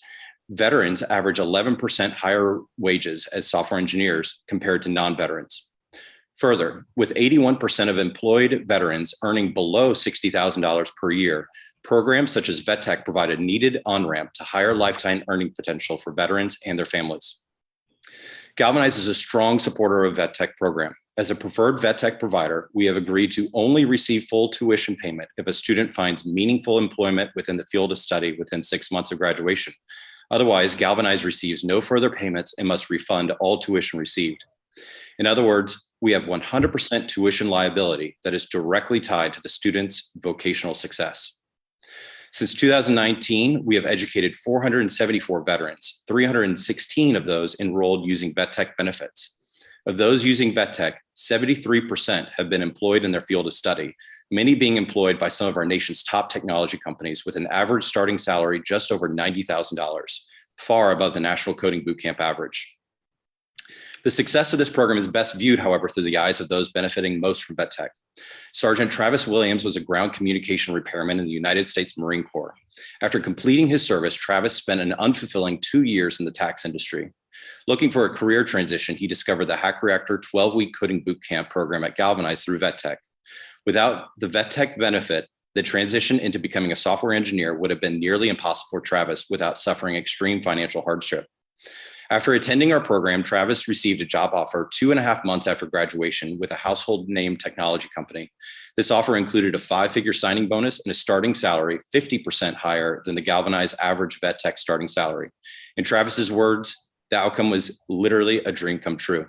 veterans average 11% higher wages as software engineers compared to non-veterans. Further, with 81% of employed veterans earning below $60,000 per year, programs such as Vet Tech provide a needed on-ramp to higher lifetime earning potential for veterans and their families. Galvanize is a strong supporter of Vet Tech program. As a preferred Vet Tech provider, we have agreed to only receive full tuition payment if a student finds meaningful employment within the field of study within 6 months of graduation. Otherwise, Galvanize receives no further payments and must refund all tuition received. In other words, we have 100% tuition liability that is directly tied to the student's vocational success. Since 2019, we have educated 474 veterans, 316 of those enrolled using vet tech benefits. Of those using vet tech, 73% have been employed in their field of study, many being employed by some of our nation's top technology companies with an average starting salary just over $90,000, far above the National Coding Bootcamp average. The success of this program is best viewed, however, through the eyes of those benefiting most from vet tech. Sergeant Travis Williams was a ground communication repairman in the United States Marine Corps. After completing his service, Travis spent an unfulfilling 2 years in the tax industry. Looking for a career transition, he discovered the Hack Reactor 12-week coding bootcamp program at Galvanize through vet tech. Without the vet tech benefit, the transition into becoming a software engineer would have been nearly impossible for Travis without suffering extreme financial hardship. After attending our program, Travis received a job offer 2.5 months after graduation with a household name technology company. This offer included a 5-figure signing bonus and a starting salary 50% higher than the Galvanize average vet tech starting salary. In Travis's words, the outcome was literally a dream come true.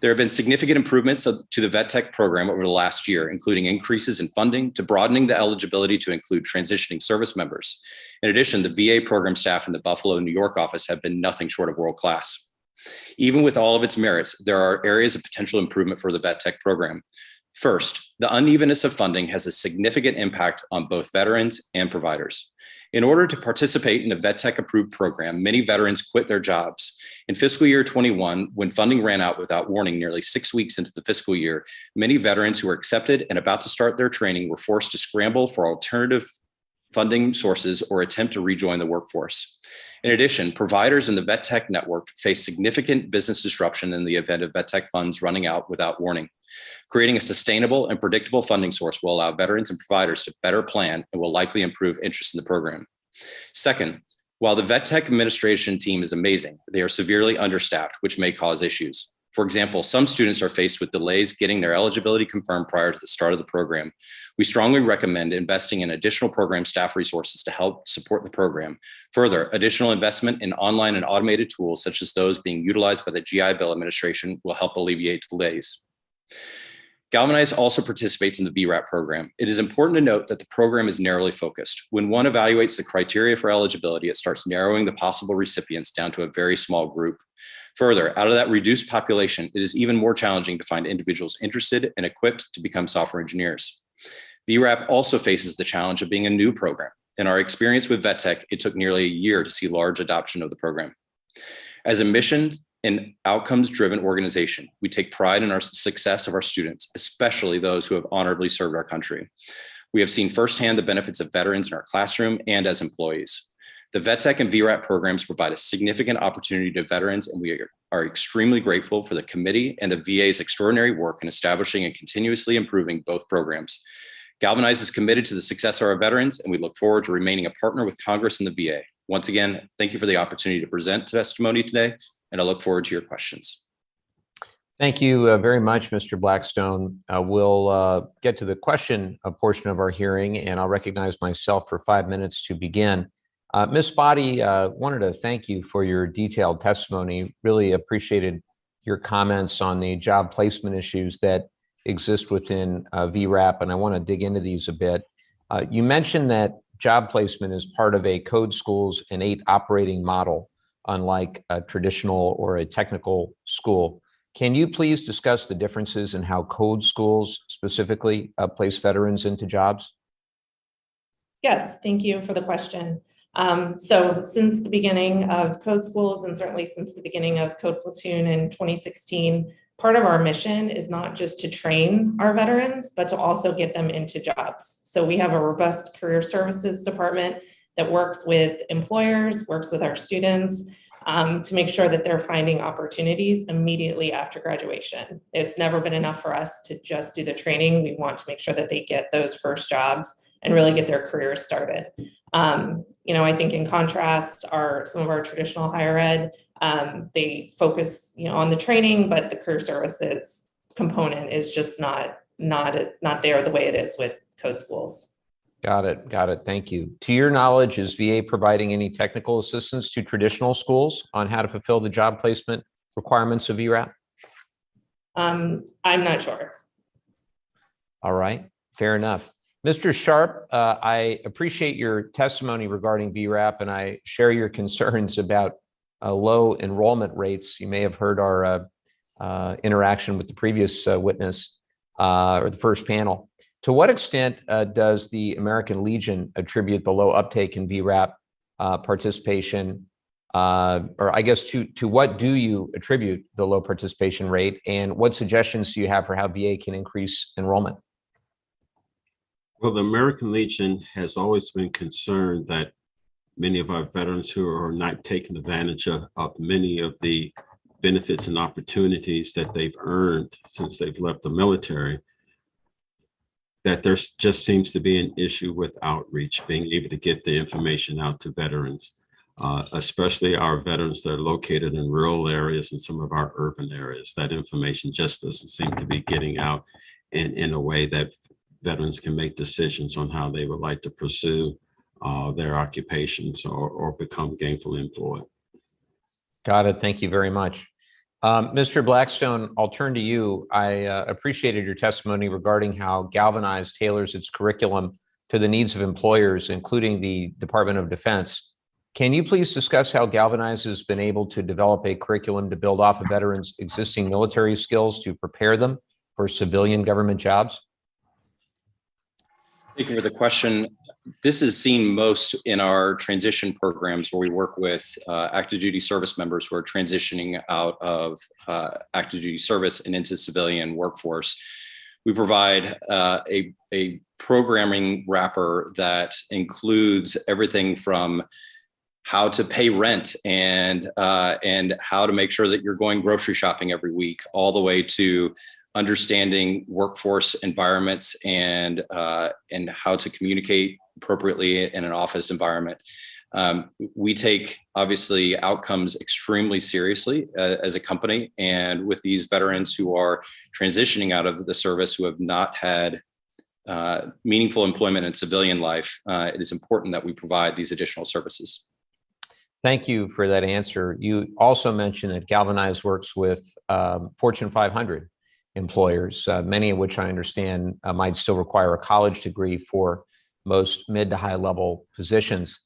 There have been significant improvements to the vet tech program over the last year, including increases in funding to broadening the eligibility to include transitioning service members. In addition, the VA program staff in the Buffalo, New York office have been nothing short of world class. Even with all of its merits, there are areas of potential improvement for the vet tech program. First, the unevenness of funding has a significant impact on both veterans and providers. In order to participate in a vet tech approved program, many veterans quit their jobs. In fiscal year 21, when funding ran out without warning nearly 6 weeks into the fiscal year, many veterans who were accepted and about to start their training were forced to scramble for alternative funding sources or attempt to rejoin the workforce. In addition, providers in the vet tech network face significant business disruption in the event of vet tech funds running out without warning. Creating a sustainable and predictable funding source will allow veterans and providers to better plan and will likely improve interest in the program. Second, while the vet tech administration team is amazing, they are severely understaffed, which may cause issues. For example, some students are faced with delays getting their eligibility confirmed prior to the start of the program. We strongly recommend investing in additional program staff resources to help support the program. Further, additional investment in online and automated tools, such as those being utilized by the GI Bill administration, will help alleviate delays. Galvanize also participates in the Vrap program. It is important to note that the program is narrowly focused. When one evaluates the criteria for eligibility, it starts narrowing the possible recipients down to a very small group. Further, out of that reduced population, it is even more challenging to find individuals interested and equipped to become software engineers. Vrap also faces the challenge of being a new program. In our experience with vet tech, it took nearly a year to see large adoption of the program. As a mission and outcomes-driven organization, we take pride in our success of our students, especially those who have honorably served our country. We have seen firsthand the benefits of veterans in our classroom and as employees. The vet tech and Vrap programs provide a significant opportunity to veterans, and we are extremely grateful for the committee and the VA's extraordinary work in establishing and continuously improving both programs. Galvanize is committed to the success of our veterans, and we look forward to remaining a partner with Congress and the VA. Once again, thank you for the opportunity to present testimony today, and I look forward to your questions.
Thank you very much, Mr. Blackstone. We'll get to the question portion of our hearing, and I'll recognize myself for 5 minutes to begin. Ms. Boddy, wanted to thank you for your detailed testimony. Really appreciated your comments on the job placement issues that exist within Vrap, and I want to dig into these a bit. You mentioned that job placement is part of a code schools and 8 operating model, unlike a traditional or a technical school. Can you please discuss the differences in how code schools specifically place veterans into jobs?
Yes, thank you for the question. So since the beginning of code schools, and certainly since the beginning of Code Platoon in 2016, part of our mission is not just to train our veterans, but to also get them into jobs. So we have a robust career services department that works with employers, works with our students to make sure that they're finding opportunities immediately after graduation. It's never been enough for us to just do the training. We want to make sure that they get those first jobs and really get their careers started. I think in contrast, some of our traditional higher ed, they focus, on the training, but the career services component is just not there the way it is with code schools.
Got it. Thank you. To your knowledge, is VA providing any technical assistance to traditional schools on how to fulfill the job placement requirements of Vrap?
I'm not sure.
All right, fair enough. Mr. Sharp, I appreciate your testimony regarding VRAP, and I share your concerns about low enrollment rates. You may have heard our interaction with the previous witness or the first panel. To what extent does the American Legion attribute the low uptake in VRAP participation? Or I guess to what do you attribute the low participation rate, and what suggestions do you have for how VA can increase enrollment?
Well, the American Legion has always been concerned that many of our veterans who are not taking advantage of many of the benefits and opportunities that they've earned since they've left the military, that there just seems to be an issue with outreach, being able to get the information out to veterans, especially our veterans that are located in rural areas and some of our urban areas. That information just doesn't seem to be getting out in a way that veterans can make decisions on how they would like to pursue their occupations or become gainfully employed.
Got it. Thank you very much. Mr. Blackstone, I'll turn to you. I appreciated your testimony regarding how Galvanize tailors its curriculum to the needs of employers, including the Department of Defense. Can you please discuss how Galvanize has been able to develop a curriculum to build off of veterans' existing military skills to prepare them for civilian government jobs?
Thank you for the question. This is seen most in our transition programs where we work with active duty service members who are transitioning out of active duty service and into civilian workforce. We provide a programming wrapper that includes everything from how to pay rent and how to make sure that you're going grocery shopping every week, all the way to understanding workforce environments and how to communicate appropriately in an office environment. We take, obviously, outcomes extremely seriously as a company. And with these veterans who are transitioning out of the service, who have not had meaningful employment in civilian life, it is important that we provide these additional services.
Thank you for that answer. You also mentioned that Galvanize works with Fortune 500 employers, many of which I understand might still require a college degree for most mid to high level positions.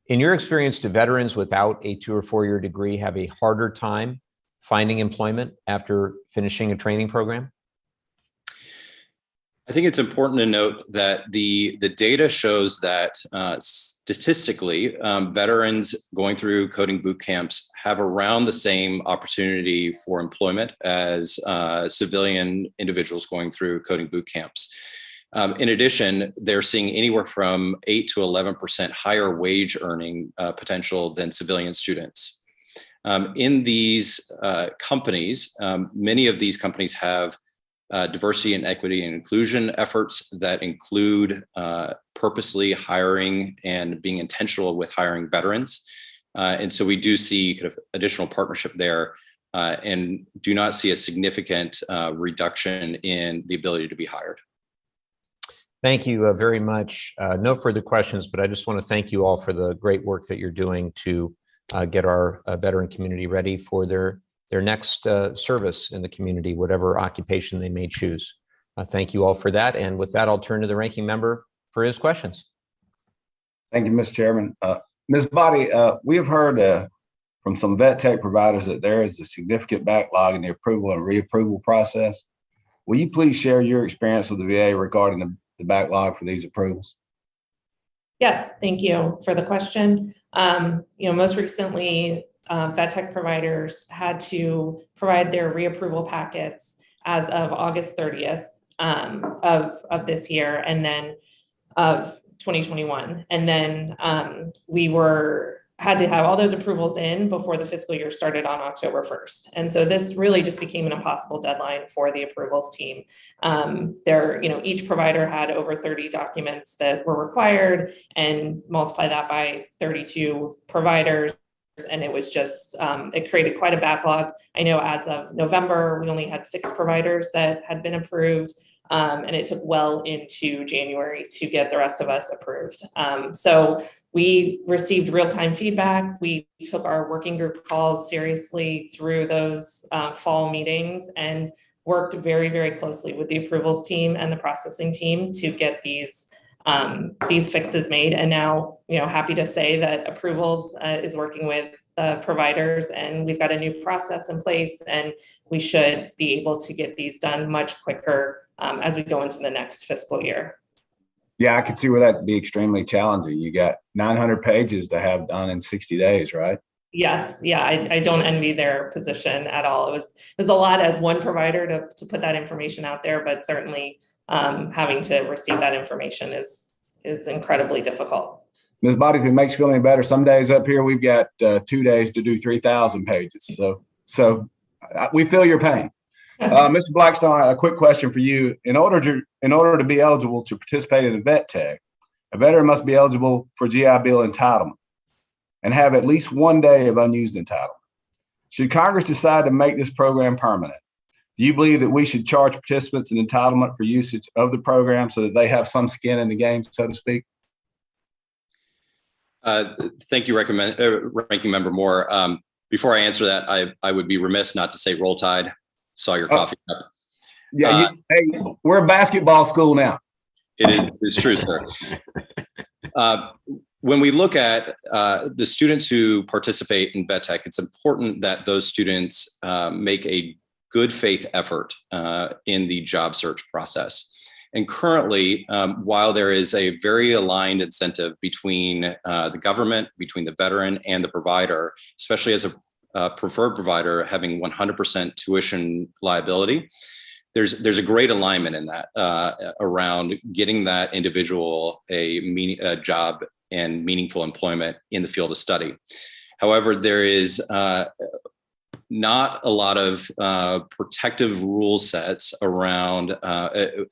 In your experience, do veterans without a 2 or 4 year degree have a harder time finding employment after finishing a training program?
I think it's important to note that the data shows that statistically, veterans going through coding boot camps have around the same opportunity for employment as civilian individuals going through coding boot camps. In addition, they're seeing anywhere from 8 to 11% higher wage earning potential than civilian students. In these companies, many of these companies have diversity and equity and inclusion efforts that include purposely hiring and being intentional with hiring veterans. And so we do see kind of additional partnership there and do not see a significant reduction in the ability to be hired.
Thank you very much. No further questions, but I just want to thank you all for the great work that you're doing to get our veteran community ready for their next service in the community, whatever occupation they may choose. Thank you all for that. And with that, I'll turn to the ranking member for his questions.
Thank you, Mr. Chairman. Ms. Body, we have heard from some vet tech providers that there is a significant backlog in the approval and reapproval process. Will you please share your experience with the VA regarding the backlog for these approvals?
Yes, thank you for the question. Most recently, vet tech providers had to provide their reapproval packets as of August 30th of this year, and then of 2021. And then we had to have all those approvals in before the fiscal year started on October 1st. And so this really just became an impossible deadline for the approvals team. Each provider had over 30 documents that were required, and multiply that by 32 providers. And it was just, it created quite a backlog. I know as of November, we only had 6 providers that had been approved, and it took well into January to get the rest of us approved. So we received real-time feedback. We took our working group calls seriously through those fall meetings and worked very, very closely with the approvals team and the processing team to get these these fixes made. And now, happy to say that approvals is working with providers, and we've got a new process in place, and we should be able to get these done much quicker as we go into the next fiscal year.
Yeah, I could see where that'd be extremely challenging. You got 900 pages to have done in 60 days, right?
Yes. Yeah. I don't envy their position at all. It was a lot as one provider to put that information out there, but certainly having to receive that information is incredibly difficult.
Ms. Body, if it makes you feel any better, some days up here, we've got 2 days to do 3,000 pages. So we feel your pain. Mr. Blackstone, a quick question for you. In order to be eligible to participate in a vet tech, a veteran must be eligible for GI Bill entitlement and have at least 1 day of unused entitlement. Should Congress decide to make this program permanent, do you believe that we should charge participants an entitlement for usage of the program so that they have some skin in the game, so to speak?
Thank you, Ranking Member Moore. Before I answer that, I would be remiss not to say roll tide. Saw your coffee cup.
Yeah, hey, we're a basketball school now.
It's true, sir. When we look at the students who participate in vet tech, it's important that those students make a good faith effort in the job search process. And currently, while there is a very aligned incentive between the government, between the veteran and the provider, especially as a preferred provider having 100% tuition liability, there's a great alignment in that around getting that individual a job and meaningful employment in the field of study. However, there is not a lot of protective rule sets around,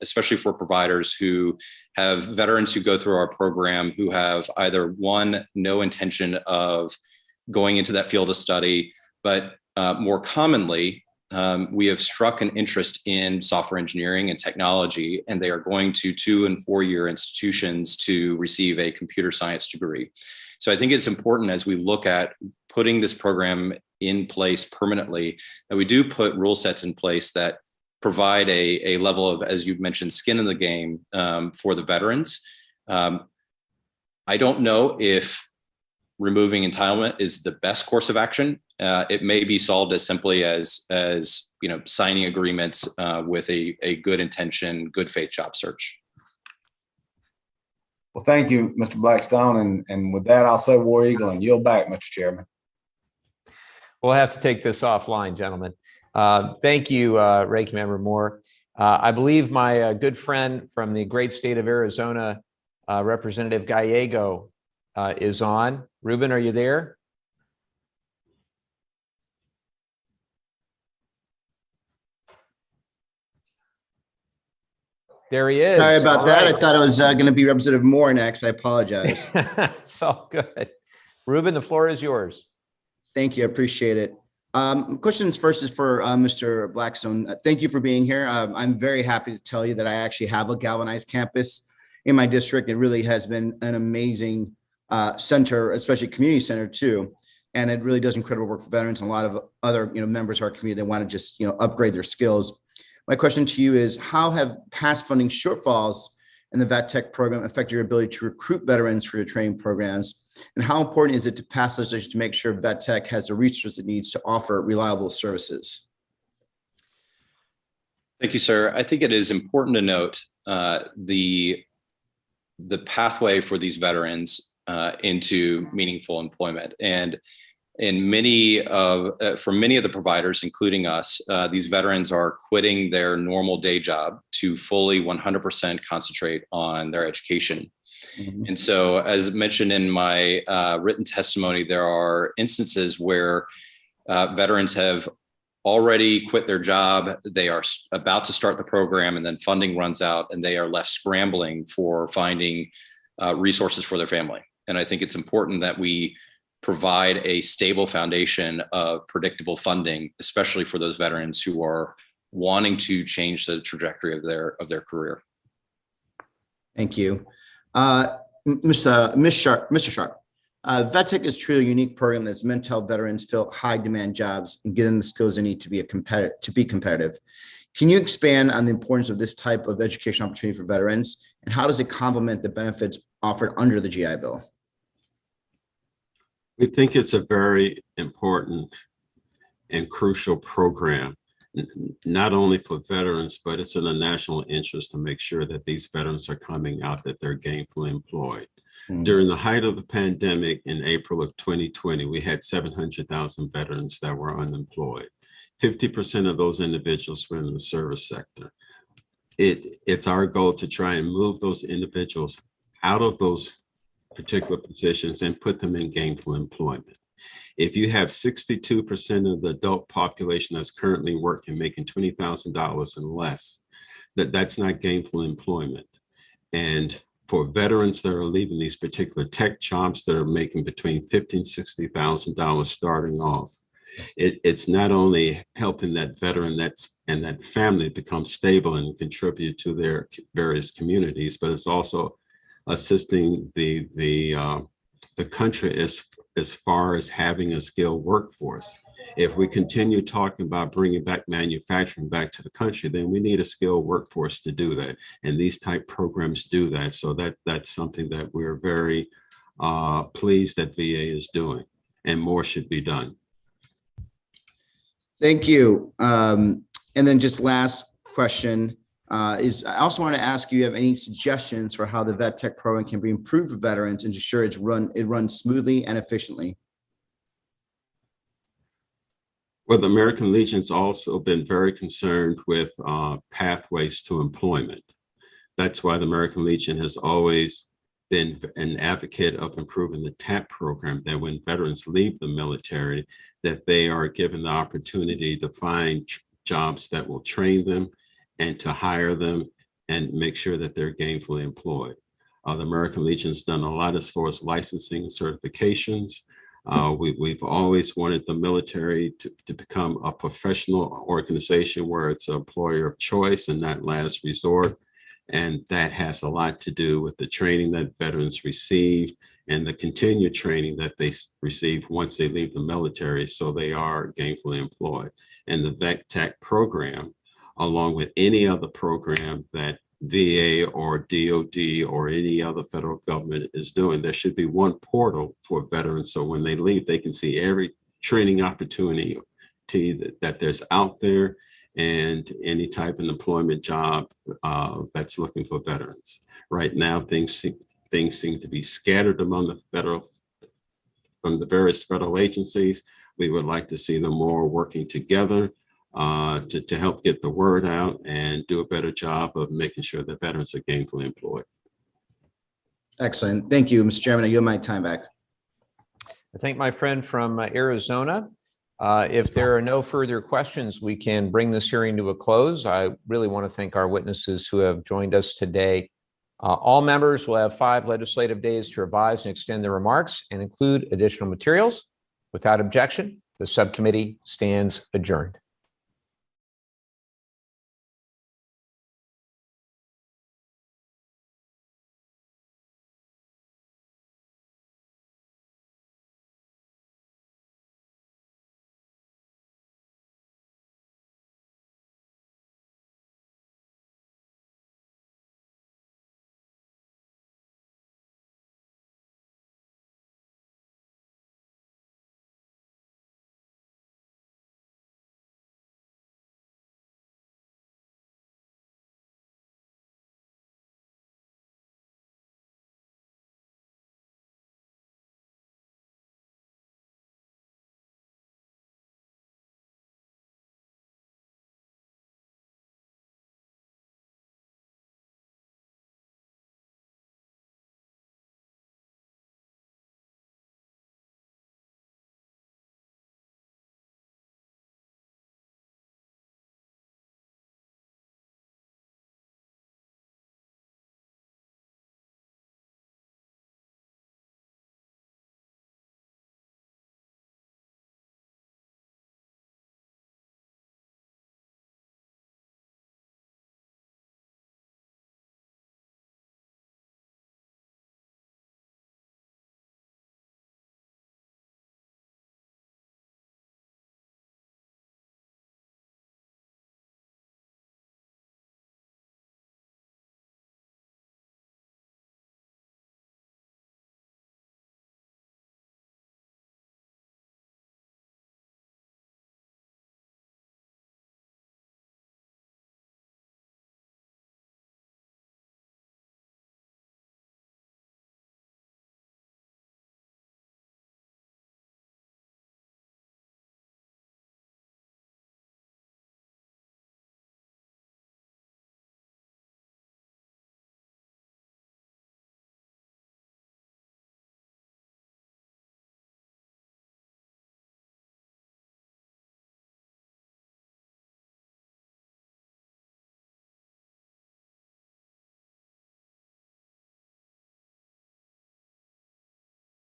especially for providers who have veterans who go through our program who have either no intention of going into that field of study, but more commonly, we have struck an interest in software engineering and technology, and they are going to 2- and 4-year institutions to receive a computer science degree. So I think it's important as we look at putting this program in place permanently, that we do put rule sets in place that provide a level of, as you've mentioned, skin in the game for the veterans. I don't know if removing entitlement is the best course of action. It may be solved as simply as signing agreements with a good intention, good faith job search.
Well, thank you, Mr. Blackstone. And with that, I'll say War Eagle and yield back, Mr. Chairman.
We'll have to take this offline, gentlemen. Thank you, Ranking Member Moore. I believe my good friend from the great state of Arizona, Representative Gallego, is on. Ruben, are you there? There he is.
Sorry about that.
Right.
I thought it was going to be Representative Moore next. I apologize.
It's all good. Ruben, the floor is yours.
Thank you. I appreciate it. Questions first is for Mr. Blackstone. Thank you for being here. I'm very happy to tell you that I actually have a galvanized campus in my district. It really has been an amazing center, especially community center too. And it really does incredible work for veterans and a lot of other members of our community that want to just upgrade their skills. My question to you is, how have past funding shortfalls in the vet tech program affect your ability to recruit veterans for your training programs? And how important is it to pass legislation to make sure vet tech has the resources it needs to offer reliable services?
Thank you, sir. I think it is important to note the pathway for these veterans into meaningful employment. And for many of the providers, including us, these veterans are quitting their normal day job to fully 100% concentrate on their education. Mm-hmm. And so, as mentioned in my written testimony, there are instances where veterans have already quit their job. They are about to start the program, and then funding runs out, and they are left scrambling for finding resources for their family. And I think it's important that we provide a stable foundation of predictable funding, especially for those veterans who are wanting to change the trajectory of their career.
Thank you. Mr. Sharp, VetTech is truly a unique program that's meant to help veterans fill high demand jobs and give them the skills they need to be competitive. Can you expand on the importance of this type of education opportunity for veterans, and how does it complement the benefits offered under the GI Bill?
We think it's a very important and crucial program, not only for veterans, but it's in the national interest to make sure that these veterans are coming out, that they're gainfully employed. During the height of the pandemic in April of 2020, we had 700,000 veterans that were unemployed. 50% of those individuals were in the service sector. It's our goal to try and move those individuals out of those particular positions and put them in gainful employment. If you have 62% of the adult population that's currently working, making $20,000 and less, that's not gainful employment. And for veterans that are leaving these particular tech jobs that are making between $50,000 and $60,000 starting off, it's not only helping that veteran and that family become stable and contribute to their various communities, but it's also assisting the country as far as having a skilled workforce. If we continue talking about bringing back manufacturing back to the country, then we need a skilled workforce to do that. And these type programs do that. So that's something that we're very pleased that VA is doing, and more should be done.
Thank you. And then just last question is, I also want to ask you, have any suggestions for how the Vet Tech program can be improved for veterans and ensure it runs smoothly and efficiently?
Well, the American Legion's also been very concerned with pathways to employment. That's why the American Legion has always been an advocate of improving the TAP program, that when veterans leave the military, that they are given the opportunity to find jobs that will train them and to hire them and make sure that they're gainfully employed. The American Legion's done a lot as far as licensing and certifications. We've always wanted the military to become a professional organization where it's an employer of choice and not last resort. And that has a lot to do with the training that veterans receive and the continued training that they receive once they leave the military, so they are gainfully employed. And the Vet Tech program, along with any other program that VA or DOD or any other federal government is doing, there should be one portal for veterans, so when they leave, they can see every training opportunity that there's out there, and any type of employment job that's looking for veterans. Right now, things seem to be scattered among the various federal agencies. We would like to see them more working together to help get the word out and do a better job of making sure that veterans are gainfully employed.
Excellent. Thank you, Mr. Chairman. I yield my time back.
I thank my friend from Arizona. If there are no further questions, we can bring this hearing to a close. I really want to thank our witnesses who have joined us today. All members will have 5 legislative days to revise and extend their remarks and include additional materials. Without objection, the subcommittee stands adjourned.